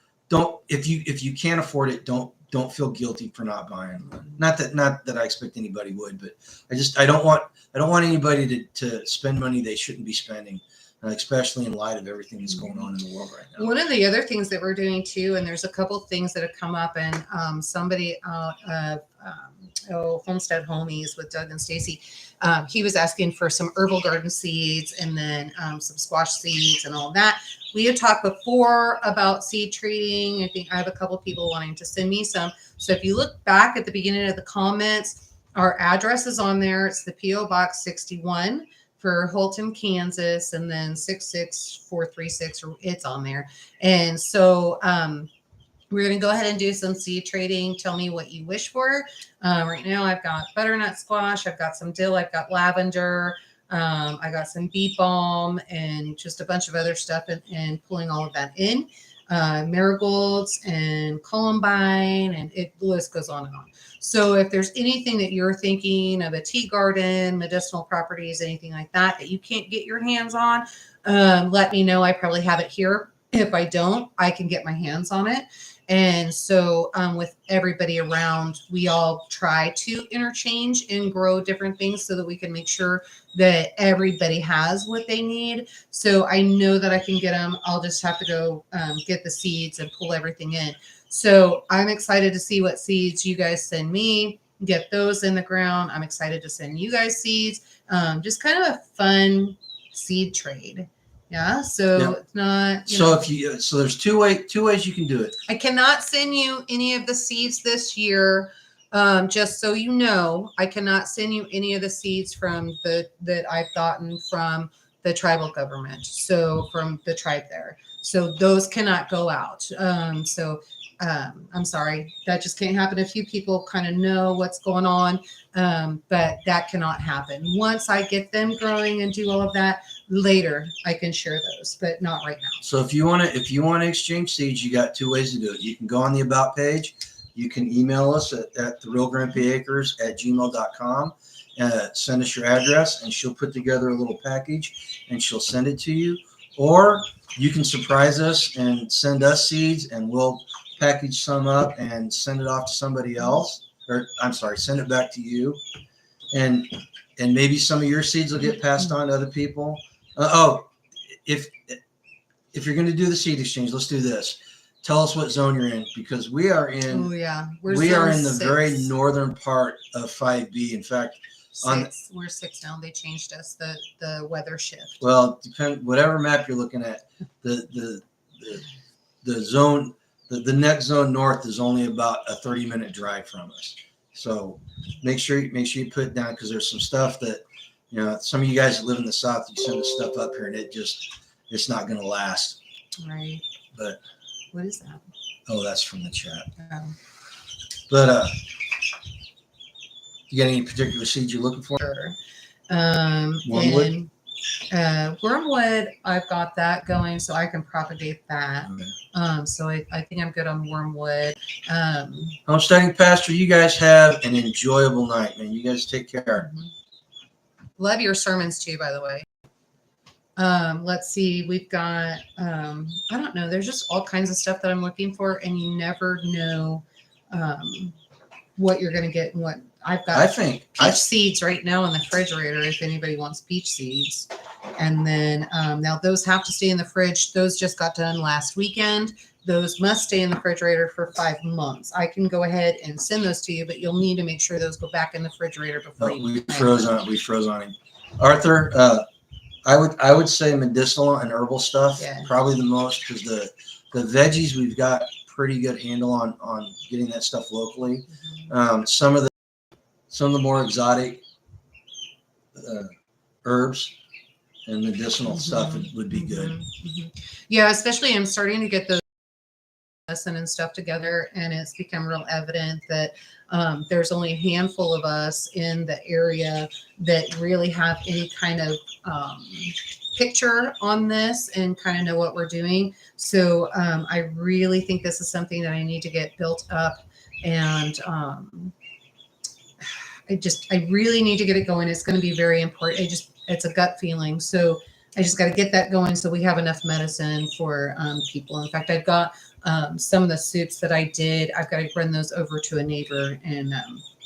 if you can't afford it, don't feel guilty for not buying. Not that I expect anybody would, but I don't want anybody to spend money they shouldn't be spending. Especially in light of everything that's going on in the world right now. One of the other things that we're doing too, and there's a couple things that have come up, and somebody out of Homestead Homies with Doug and Stacy, he was asking for some herbal garden seeds and then some squash seeds and all that. We had talked before about seed trading. I think I have a couple people wanting to send me some. So if you look back at the beginning of the comments, our address is on there. It's the P.O. Box 61. For Holton, Kansas, and then 66436, it's on there. And so we're going to go ahead and do some seed trading. Tell me what you wish for. Right now I've got butternut squash, I've got some dill, I've got lavender, I got some bee balm, and just a bunch of other stuff, and pulling all of that in. marigolds and columbine, and the list goes on and on. So if there's anything that you're thinking of, a tea garden, medicinal properties, anything like that that you can't get your hands on, let me know. I probably have it here. If I don't, I can get my hands on it. And so with everybody around, we all try to interchange and grow different things so that we can make sure that everybody has what they need. So I know that I can get them. I'll just have to go get the seeds and pull everything in. So I'm excited to see what seeds you guys send me, get those in the ground. I'm excited to send you guys seeds. Just kind of a fun seed trade. Yeah. So it's not. So there's two ways you can do it. I cannot send you any of the seeds this year. Just so you know, I cannot send you any of the seeds that I've gotten from the tribal government. So from the tribe there. So those cannot go out. I'm sorry, that just can't happen. A few people kind of know what's going on, but that cannot happen. Once I get them growing and do all of that, later I can share those, but not right now. So if you want to exchange seeds, you got two ways to do it. You can go on the about page. You can email us at therealgrandpaacres@gmail.com. Send us your address, and she'll put together a little package, and she'll send it to you. Or you can surprise us and send us seeds, and we'll package some up and send it off to somebody else. Or I'm sorry, send it back to you. And maybe some of your seeds will get passed on to other people. If you're going to do the seed exchange, let's do this. Tell us what zone you're in, because we are in. Oh yeah, we are in the very northern part of 5B. In fact, we're 6 now. They changed us the weather shift. Well, whatever map you're looking at, the zone, the next zone north is only about a 30-minute drive from us. So make sure you put it down, because there's some stuff that, some of you guys that live in the south, you send the stuff up here and it's not going to last. Right. But what is that? Oh, that's from the chat. Oh. But you got any particular seeds you're looking for? Sure. Wormwood? Wormwood, I've got that going, so I can propagate that. Okay. So I think I'm good on wormwood. Homesteading Pastor, you guys have an enjoyable night, man. You guys take care. Mm-hmm. Love your sermons too, by the way. Let's see. We've got, I don't know. There's just all kinds of stuff that I'm looking for, and you never know what you're going to get and what I've got. I think peach seeds right now in the refrigerator if anybody wants peach seeds. And then now those have to stay in the fridge. Those just got done last weekend. Those must stay in the refrigerator for 5 months. I can go ahead and send those to you, but you'll need to make sure those go back in the refrigerator before we froze on him. Arthur, I would say medicinal and herbal stuff, probably the most, because the veggies we've got pretty good handle on getting that stuff locally. Mm-hmm. Some of the more exotic herbs and medicinal mm-hmm. stuff would be good. Mm-hmm. Yeah, especially I'm starting to get those medicine and stuff together, and it's become real evident that there's only a handful of us in the area that really have any kind of picture on this and kind of know what we're doing. So I really think this is something that I need to get built up, and I really need to get it going. It's going to be very important. It's a gut feeling. So I just got to get that going so we have enough medicine for people. In fact, I've got some of the soups that I did. I've got to run those over to a neighbor and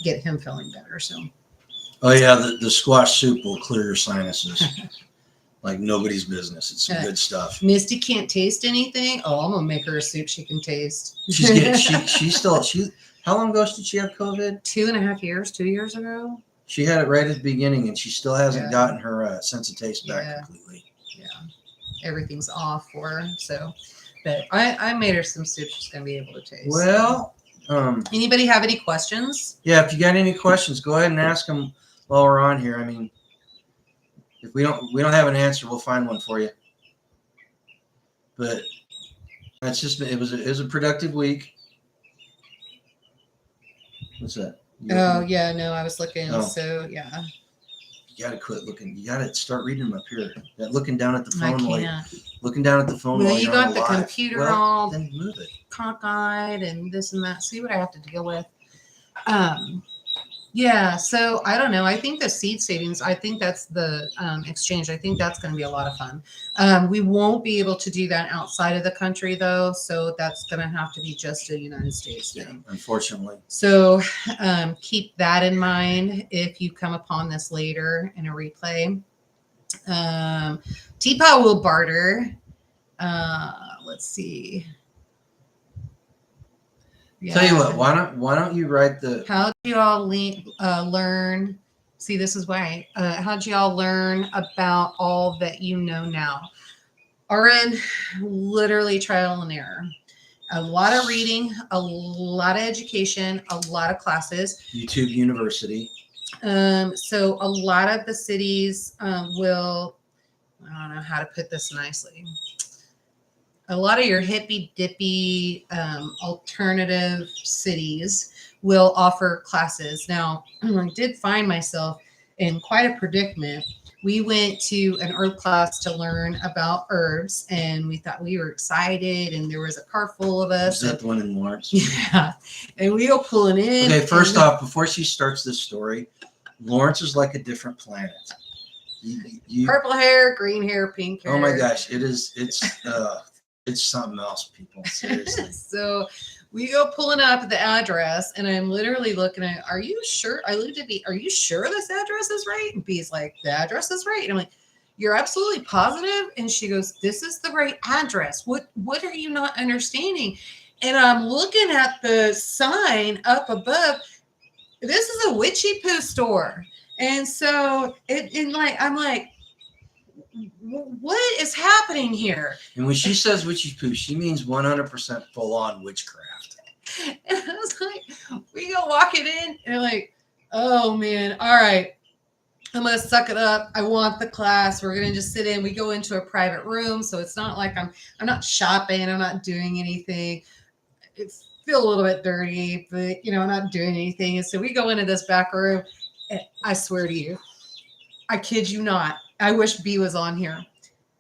get him feeling better. So. Oh yeah, the squash soup will clear your sinuses like nobody's business. It's some good stuff. Misty can't taste anything. Oh, I'm gonna make her a soup she can taste. How long ago did she have COVID? 2.5 years. 2 years ago. She had it right at the beginning, and she still hasn't gotten her sense of taste back completely. Yeah, everything's off for her. So, but I made her some soup she's gonna be able to taste. Well, anybody have any questions? Yeah, if you got any questions, go ahead and ask them while we're on here. I mean, if we don't have an answer, we'll find one for you. But that's just it was a productive week. What's that? Oh yeah, no, I was looking. Oh. So yeah. got to quit looking. You got to start reading them up here. That looking down at the I phone, like can't. looking down at the phone Well, while you you're got on the live. computer Well, all then move it. cockeyed and this and that. See what I have to deal with. Yeah, so I don't know. I think the seed savings, I think that's the exchange. I think that's going to be a lot of fun. We won't be able to do that outside of the country, though. So that's going to have to be just a United States thing. Yeah, unfortunately. So keep that in mind if you come upon this later in a replay. Teapot will barter. Let's see. Yeah. Tell you what, why don't you write the How do y'all learn? See, this is why. How do y'all learn about all that you know now? RN, literally trial and error. A lot of reading, a lot of education, a lot of classes. YouTube University. So a lot of the cities will, I don't know how to put this nicely. A lot of your hippy dippy alternative cities will offer classes. Now, I did find myself in quite a predicament. We went to an herb class to learn about herbs, and we thought we were excited, and there was a car full of us. Is that the one in Lawrence? Yeah. And we go pulling in. Okay, first off, before she starts this story, Lawrence is like a different planet. Purple hair, green hair, pink hair. Oh my gosh, it's something else, people. Seriously. So we go pulling up the address, and I'm literally looking at, are you sure? I looked at B, are you sure this address is right? And B's like, the address is right. And I'm like, you're absolutely positive? And she goes, this is the right address. What are you not understanding? And I'm looking at the sign up above. This is a witchy poo store. And so I'm like, what is happening here? And when she says witchy poo, she means 100% full on witchcraft. And I was like, we go walking in, and they're like, oh man, all right, I'm gonna suck it up. I want the class. We're gonna just sit in. We go into a private room, so it's not like I'm not shopping. I'm not doing anything. I feel a little bit dirty, but I'm not doing anything. And so we go into this back room, and I swear to you, I kid you not. I wish B was on here.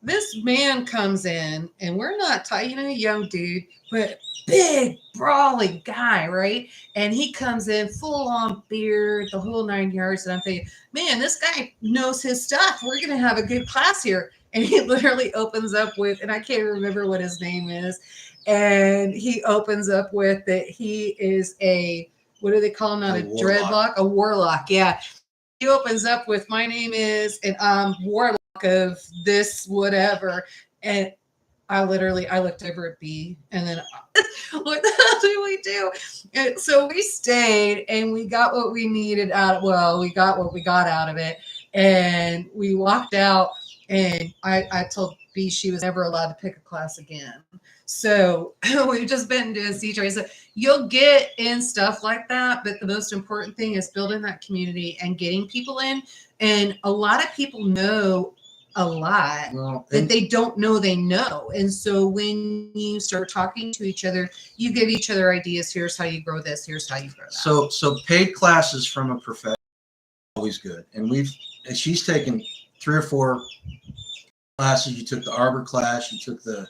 This man comes in, and we're not young dude, but big, brawly guy, right? And he comes in full on beard, the whole 9 yards. And I'm thinking, man, this guy knows his stuff. We're going to have a good class here. And he literally opens up with, and I can't remember what his name is. And he opens up with that he is what do they call him? Not a dreadlock, a warlock. Yeah. He opens up with, my name is, and I'm warlock of this, whatever. And I looked over at B, and then what the hell do we do? And so we stayed, and we got what we needed we got what we got out of it. And we walked out, and I told B she was never allowed to pick a class again. So we've just been doing C-Trade. So you'll get in stuff like that, but the most important thing is building that community and getting people in. And a lot of people know a lot that they don't know they know. And so when you start talking to each other, you give each other ideas. Here's how you grow this. Here's how you grow that. So paid classes from a professional are always good. And she's taken 3 or 4 classes. You took the arbor class. You took the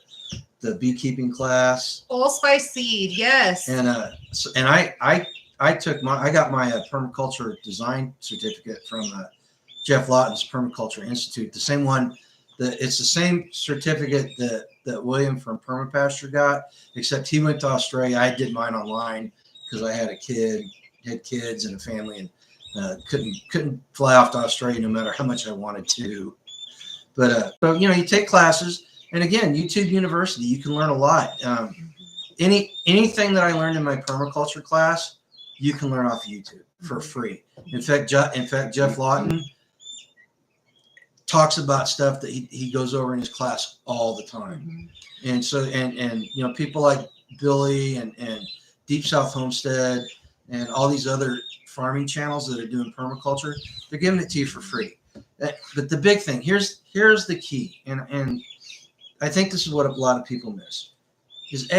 beekeeping class. Allspice seed, yes. And I got my permaculture design certificate from Jeff Lawton's Permaculture Institute, the same one. It's the same certificate that William from Permapasture got, except he went to Australia. I did mine online because I had kids and a family, and couldn't fly off to Australia no matter how much I wanted to. But you take classes, and again, YouTube University, you can learn a lot. Anything that I learned in my permaculture class, you can learn off YouTube for free. In fact, Jeff Lawton talks about stuff that he goes over in his class all the time. And so, and people like Billy and Deep South Homestead and all these other farming channels that are doing permaculture, they're giving it to you for free. But the big thing, here's the key. And I think this is what a lot of people miss is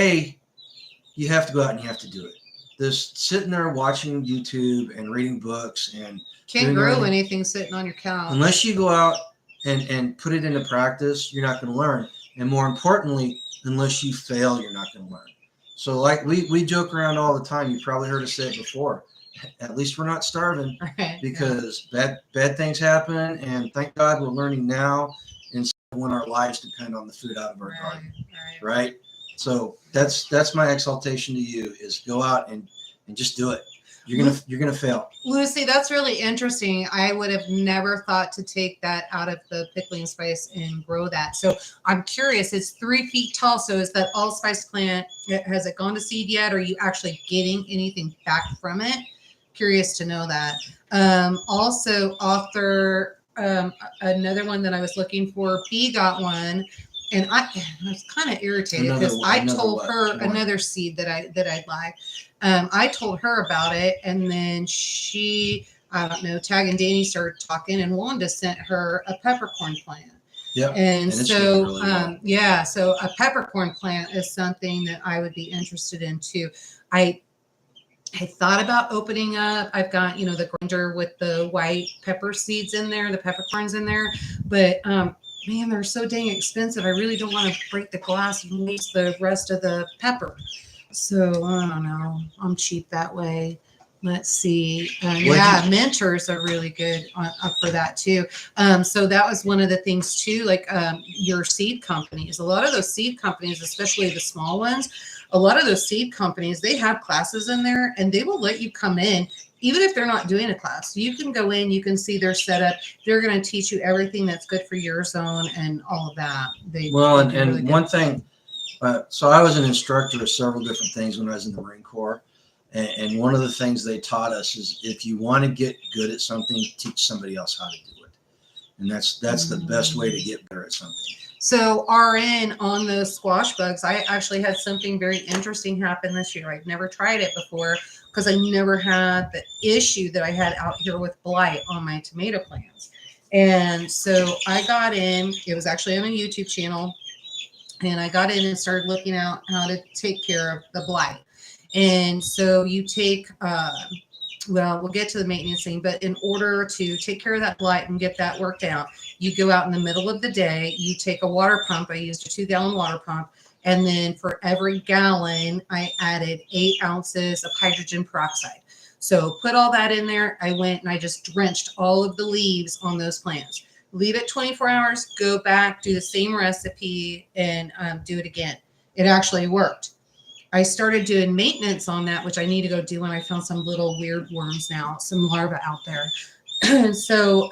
you have to go out and you have to do it. This sitting there watching YouTube and reading books and Can't grow anything sitting on your couch. Unless you go out and put it into practice, you're not going to learn. And more importantly, unless you fail, you're not going to learn. So like we joke around all the time. You probably heard us say it before. At least we're not starving, Right. because bad things happen. And thank God we're learning now instead of when our lives depend on the food out of our garden. Right. So that's my exaltation to you, is go out and just do it. You're gonna fail. Lucy, that's really interesting. I would have never thought to take that out of the pickling spice and grow that. So I'm curious. It's 3 feet tall. So is that allspice plant? Has it gone to seed yet? Or are you actually getting anything back from it? Curious to know that. Also, author, another one that I was looking for. B got one. And I was kind of irritated because I told her another seed that I'd like. I told her about it, and then she, I don't know, Tag and Danny started talking, and Wanda sent her a peppercorn plant. Yeah. And so, really well. yeah, so a peppercorn plant is something that I would be interested in too. I thought about opening up. I've got, the grinder with the white pepper seeds in there, the peppercorns in there, but man, they're so dang expensive. I really don't want to break the glass and waste the rest of the pepper. So I don't know. I'm cheap that way. Let's see. Yeah, mentors are really good up for that too. So that was one of the things too, like your seed companies. A lot of those seed companies, especially the small ones, a lot of those seed companies, they have classes in there and they will let you come in. Even if they're not doing a class, you can go in, you can see their setup. They're going to teach you everything that's good for your zone and all of that. And really one thing, so I was an instructor of several different things when I was in the Marine Corps. And one of the things they taught us is if you want to get good at something, teach somebody else how to do it. And that's the best way to get better at something. So RN on those squash bugs, I actually had something very interesting happen this year. I've never tried it before because I never had the issue that I had out here with blight on my tomato plants. And so I got in, it was actually on a YouTube channel, and I got in and started looking out how to take care of the blight. And so you take, well, we'll get to the maintenance thing, but in order to take care of that blight and get that worked out, you go out in the middle of the day, you take a water pump. I used a 2-gallon water pump. And then for every gallon, I added 8 ounces of hydrogen peroxide. So put all that in there. I went and I just drenched all of the leaves on those plants. Leave it 24 hours, go back, do the same recipe, and do it again. It actually worked. I started doing maintenance on that, which I need to go do when I found some little weird worms now, some larvae out there. So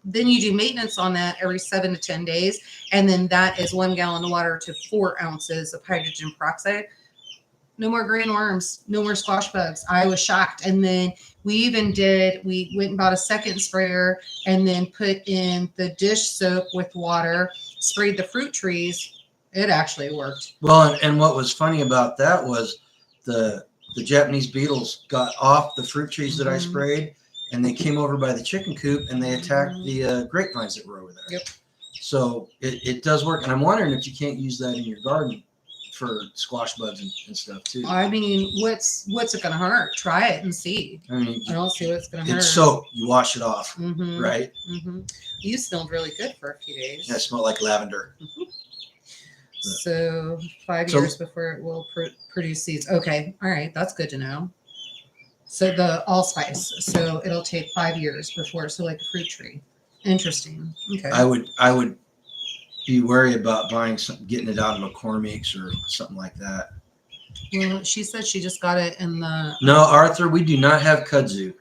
then you do maintenance on that every 7 to 10 days. And then that is 1 gallon of water to 4 ounces of hydrogen peroxide. No more green worms, no more squash bugs. I was shocked. And then we went and bought a second sprayer and then put in the dish soap with water, sprayed the fruit trees. It actually worked. Well, and what was funny about that was the Japanese beetles got off the fruit trees that I sprayed, and they came over by the chicken coop and they attacked the grapevines that were over there. Yep. So it does work. And I'm wondering if you can't use that in your garden for squash bugs and stuff too. I mean, what's it going to hurt? Try it and see. I mean, I don't see what's going to hurt. It's soap. You wash it off, right? You smelled really good for a few days. Yeah, it smelled like lavender. So 5 years before it will produce seeds. Okay. All right. That's good to know. So the allspice. So it'll take 5 years before. So like a fruit tree. Interesting. Okay. I would be worried about getting it out of McCormick's or something like that. Well, she said she just got it in the. No, Arthur, we do not have kudzu.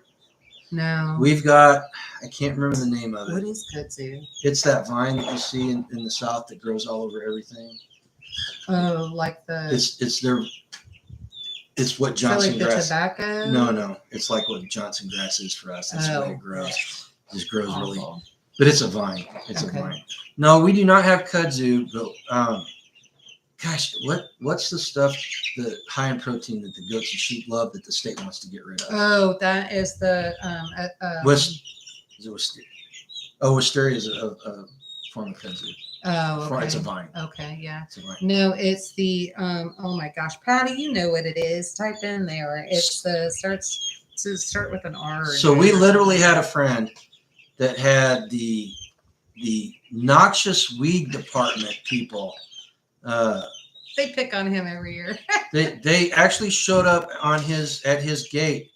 No. We've got, I can't remember the name of it. What is kudzu? It's that vine that you see in the South that grows all over everything. Oh, like the. It's what Johnson like grass. The tobacco? No. It's like what Johnson grass is for us. That's the way it grows. It just grows awful. Really. But it's a vine. It's a vine. No, we do not have kudzu, but gosh, what's the stuff the high in protein that the goats and sheep love that the state wants to get rid of? Oh, that is the is it wisteria? Oh, wisteria is a form of kudzu. Oh, okay. It's a vine. Okay, yeah. It's a vine. No, it's the oh my gosh, Patty, you know what it is. Type in there. It's starts to start with an R. So we literally had a friend that had the noxious weed department people. They pick on him every year. They actually showed up at his gate,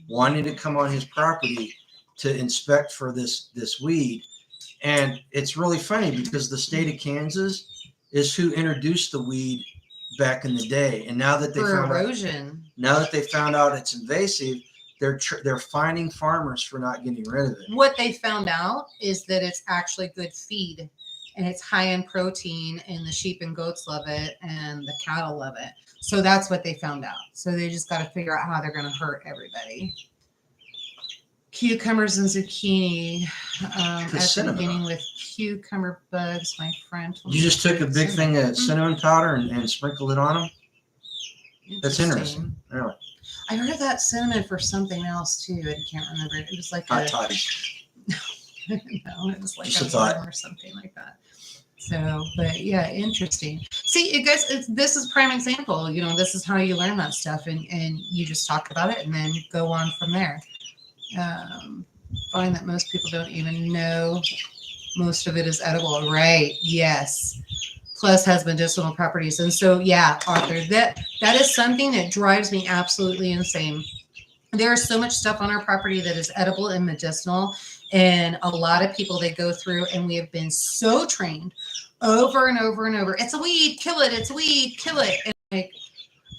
wanting to come on his property to inspect for this weed. And it's really funny because the state of Kansas is who introduced the weed back in the day, and now that they found out it's invasive, they're fining farmers for not getting rid of it. What they found out is that it's actually good feed, and it's high in protein, and the sheep and goats love it, and the cattle love it. So that's what they found out. So they just got to figure out how they're going to hurt everybody. Cucumbers and zucchini. At the beginning with cucumber bugs, my friend. You just took a big thing of cinnamon powder and sprinkled it on them? That's interesting. Really. I heard that cinnamon for something else too. I can't remember. It was like hot toddies. No, it was like just a thought or something like that. So, but yeah, interesting. See, this is a prime example. You know, this is how you learn that stuff, and you just talk about it and then go on from there. Find that most people don't even know most of it is edible, right? Yes. Plus has medicinal properties. And so, yeah, Arthur, that is something that drives me absolutely insane. There is so much stuff on our property that is edible and medicinal. And a lot of people, they go through, and we have been so trained over and over and over. It's a weed, kill it. It's a weed, kill it. And like,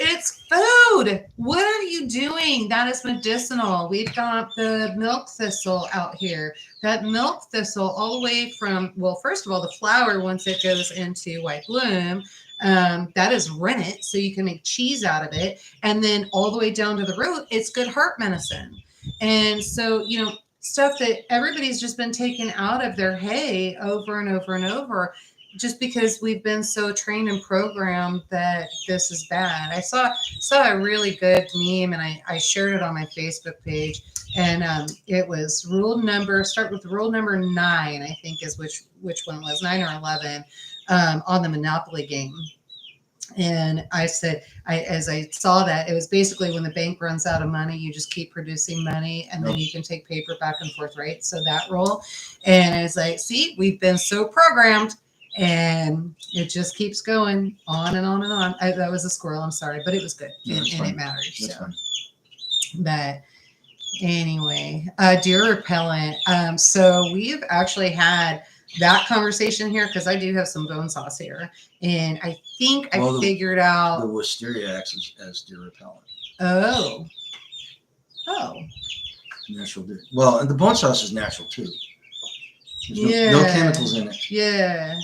it's food. What are you doing? That is medicinal. We've got the milk thistle out here. That milk thistle all the way from, well, first of all, the flower, once it goes into white bloom, that is rennet, so you can make cheese out of it. And then all the way down to the root, it's good heart medicine. And so, you know, stuff that everybody's just been taken out of their hay over and over and over, just because we've been so trained and programmed that this is bad. I saw a really good meme, and I shared it on my Facebook page. And it was start with rule number 9, I think is which one it was, 9 or 11, on the Monopoly game. And I said, as I saw that, it was basically when the bank runs out of money, you just keep producing money, and then you can take paper back and forth, right? So that rule. And I was like, see, we've been so programmed. And it just keeps going on and on and on. That was a squirrel. I'm sorry, but it was good, and it mattered. So, but anyway, deer repellent. So we've actually had that conversation here because I do have some bone sauce here, and I think I figured out the wisteria acts as deer repellent. Oh, natural deer. Well, and the bone sauce is natural too. There's no chemicals in it. Yeah.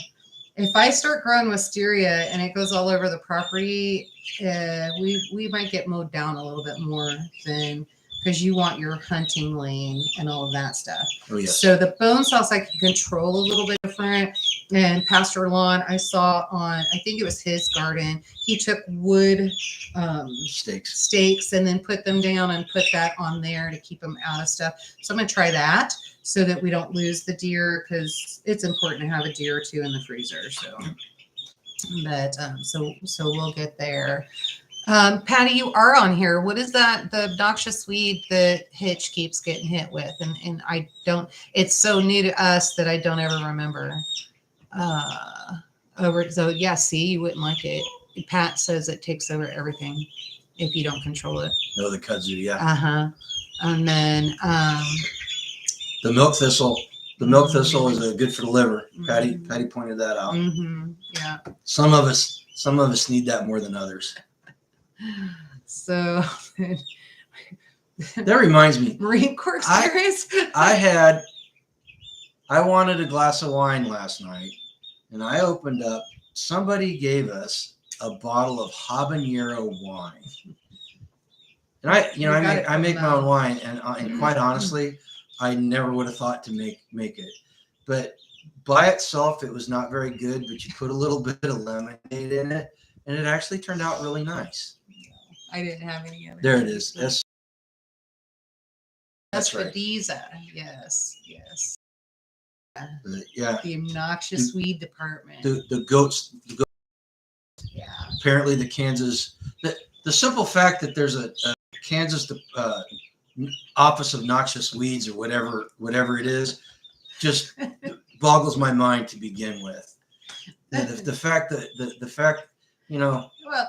If I start growing wisteria and it goes all over the property, we might get mowed down a little bit more than, because you want your hunting lane and all of that stuff. Oh, yes. So the bone sauce I can control a little bit different. And Pastor Lon, I saw on, I think it was his garden, he took wood stakes and then put them down and put that on there to keep them out of stuff. So I'm going to try that, so that we don't lose the deer, because it's important to have a deer or two in the freezer. So, but so we'll get there. Patty, you are on here. What is that? The obnoxious weed that Hitch keeps getting hit with, and I don't. It's so new to us that I don't ever remember. So yeah, see, you wouldn't like it. Pat says it takes over everything if you don't control it. No, the kudzu, yeah. And then the milk thistle. The milk thistle is good for the liver. Patty pointed that out. Yeah. Some of us need that more than others. So that reminds me. Marine Corps experience. I wanted a glass of wine last night, and I opened up. Somebody gave us a bottle of habanero wine, and I make my own wine, and quite honestly, I never would have thought to make it, but by itself it was not very good. But you put a little bit of lemonade in it, and it actually turned out really nice. I didn't have any of it. There it is. That's right. Yes. Yeah. The obnoxious weed department. The goats. Yeah. Apparently, the simple fact that there's a Kansas Office of Noxious Weeds or whatever it is, just boggles my mind to begin with. The fact that the fact, you know, Well,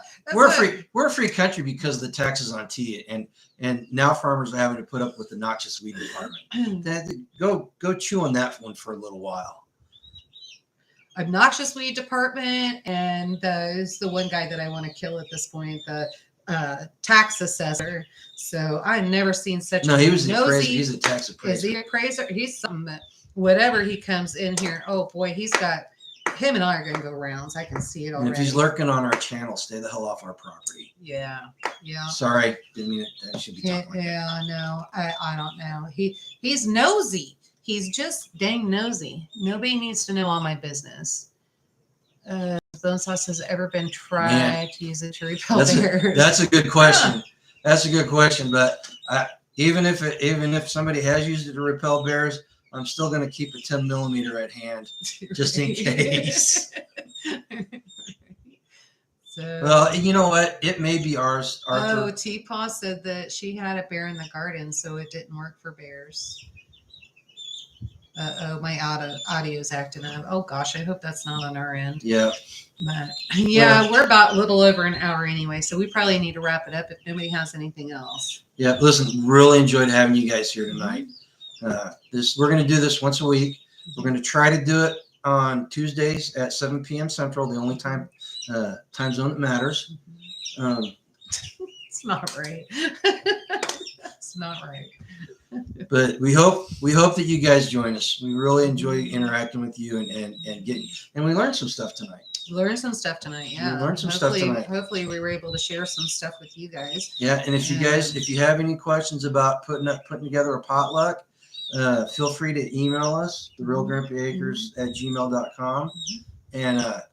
we're a free country because of the taxes on tea, and now farmers are having to put up with the noxious weed department. Go chew on that one for a little while. Obnoxious weed department, and is the one guy that I want to kill at this point, the tax assessor. So I've never seen such No, a he was nosy. He's a tax appraiser. Is he a appraiser? He's something that whatever he comes in here, oh boy, he's got him and I are going to go rounds. I can see it already. And if he's lurking on our channel, stay the hell off our property. Yeah. Sorry, didn't mean it. I should be talking like that. No, I don't know. He's nosy. He's just dang nosy. Nobody needs to know all my business. Bone sauce has ever been tried to use it to repel bears? That's a good question. That's a good question. But even if somebody has used it to repel bears, I'm still going to keep a 10 millimeter at hand just in case. So, well, you know what? It may be ours. Arthur. Oh, T-Paw said that she had a bear in the garden, so it didn't work for bears. Oh, my audio's acting up. Oh gosh, I hope that's not on our end. Yeah. But yeah, we're about a little over an hour anyway, so we probably need to wrap it up if nobody has anything else. Yeah, listen, really enjoyed having you guys here tonight. We're going to do this once a week. We're going to try to do it on Tuesdays at 7 p.m. Central, the only time zone that matters. It's not right. It's not right. But we hope that you guys join us. We really enjoy interacting with you and we learned some stuff tonight. Learn some stuff tonight, yeah. We learned some stuff tonight. Hopefully we were able to share some stuff with you guys. Yeah, and if you have any questions about putting together a potluck, feel free to email us, therealgrumpyacres@gmail.com, and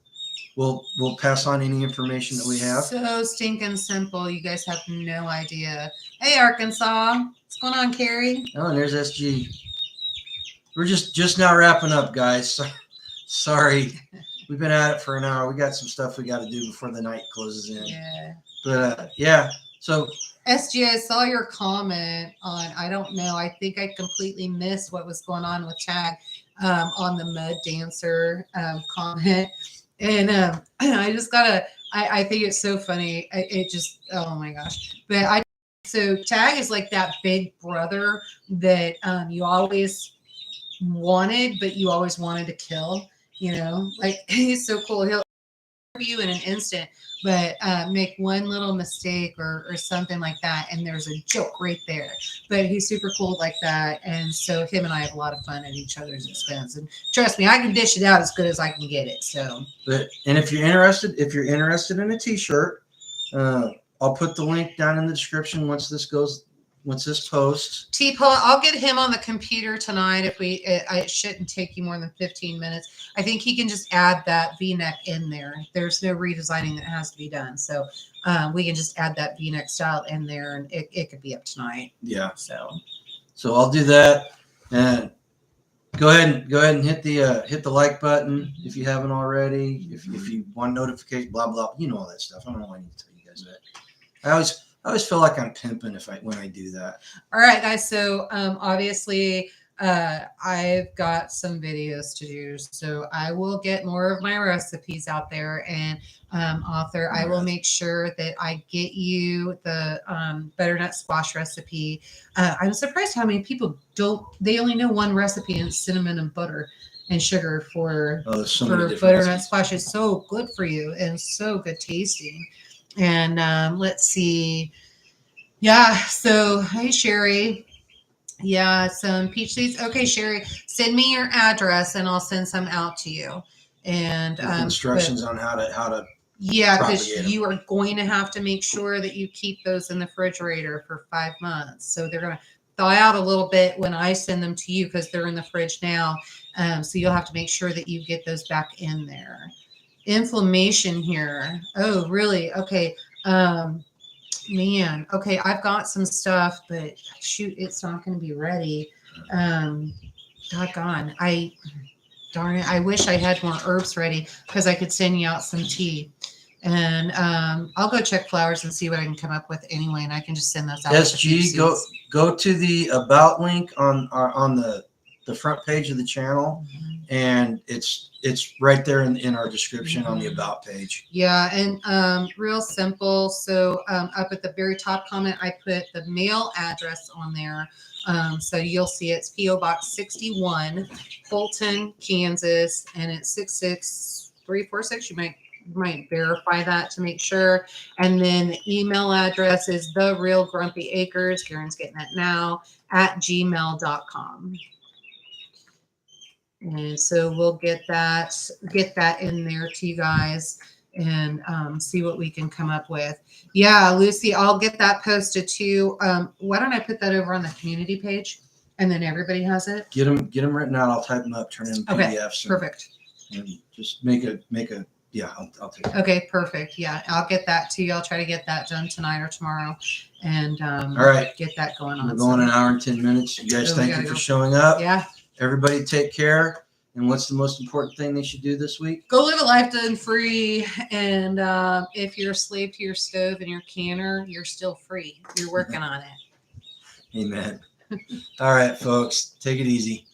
we'll pass on any information that we have. So stinking simple. You guys have no idea. Hey, Arkansas. What's going on, Carrie? Oh, and there's SG. We're just now wrapping up, guys. Sorry. We've been at it for an hour. We got some stuff we got to do before the night closes in. Yeah. But yeah. So SG, I saw your comment on, I don't know, I think I completely missed what was going on with Tag on the Mud Dancer comment. And I just I think it's so funny. It just, oh my gosh. But so Tag is like that big brother that you always wanted, but you always wanted to kill, you know, like he's so cool. He'll you in an instant, but make one little mistake or something like that, and there's a joke right there. But he's super cool like that, and so him and I have a lot of fun at each other's expense. And trust me, I can dish it out as good as I can get it. So, and if you're interested in a T-shirt, I'll put the link down in the description once this posts. T-Paw, I'll get him on the computer tonight. It shouldn't take you more than 15 minutes. I think he can just add that V-neck in there. There's no redesigning that has to be done. So we can just add that V-neck style in there, and it could be up tonight. Yeah. So I'll do that, and go ahead and hit the like button if you haven't already. If you want notification, blah blah, you know all that stuff. I don't know why I need to tell you guys that. I always feel like I'm pimping when I do that. All right, guys. So obviously I've got some videos to do. So I will get more of my recipes out there. And Author, I will make sure that I get you the butternut squash recipe. I'm surprised how many people they only know one recipe, and it's cinnamon and butter and sugar for butternut squash. It's so good for you and so good tasting. And let's see. Yeah. So, hey, Sherry. Yeah. Some peach seeds. Okay, Sherry, send me your address and I'll send some out to you. And instructions on how to. Yeah, because you are going to have to make sure that you keep those in the refrigerator for 5 months. So they're going to thaw out a little bit when I send them to you because they're in the fridge now. So you'll have to make sure that you get those back in there. Inflammation here. Oh, really? Okay. Man. Okay. I've got some stuff, but shoot, it's not going to be ready. Doggone. Darn it. I wish I had more herbs ready because I could send you out some tea. And I'll go check flowers and see what I can come up with anyway, and I can just send those out. with a few SG, go seeds. go to the about link on the front page of the channel, and it's right there in our description on the about page. Yeah, and real simple. So up at the very top comment, I put the mail address on there. So you'll see it's P.O. Box 61, Fulton, Kansas, and it's 66346. You might verify that to make sure. And then the email address is the real grumpy acres. Karen's getting it now at gmail.com. And so we'll get that in there to you guys and see what we can come up with. Yeah, Lucy, I'll get that posted too. Why don't I put that over on the community page and then everybody has it? Get them written out. I'll type them up, turn in Okay, PDFs. perfect. And just make a yeah. I'll take it. Okay, perfect. Yeah, I'll get that to you. I'll try to get that done tonight or tomorrow, and All right, get that going on. we're going an hour and 10 minutes. You guys, Oh, we thank gotta you for go. showing up. Yeah, Everybody, take care. And what's the most important thing they should do this week? go live a life done free. And if you're a slave to your stove and your canner, you're still free. You're working on it. Amen. All right, folks, take it easy.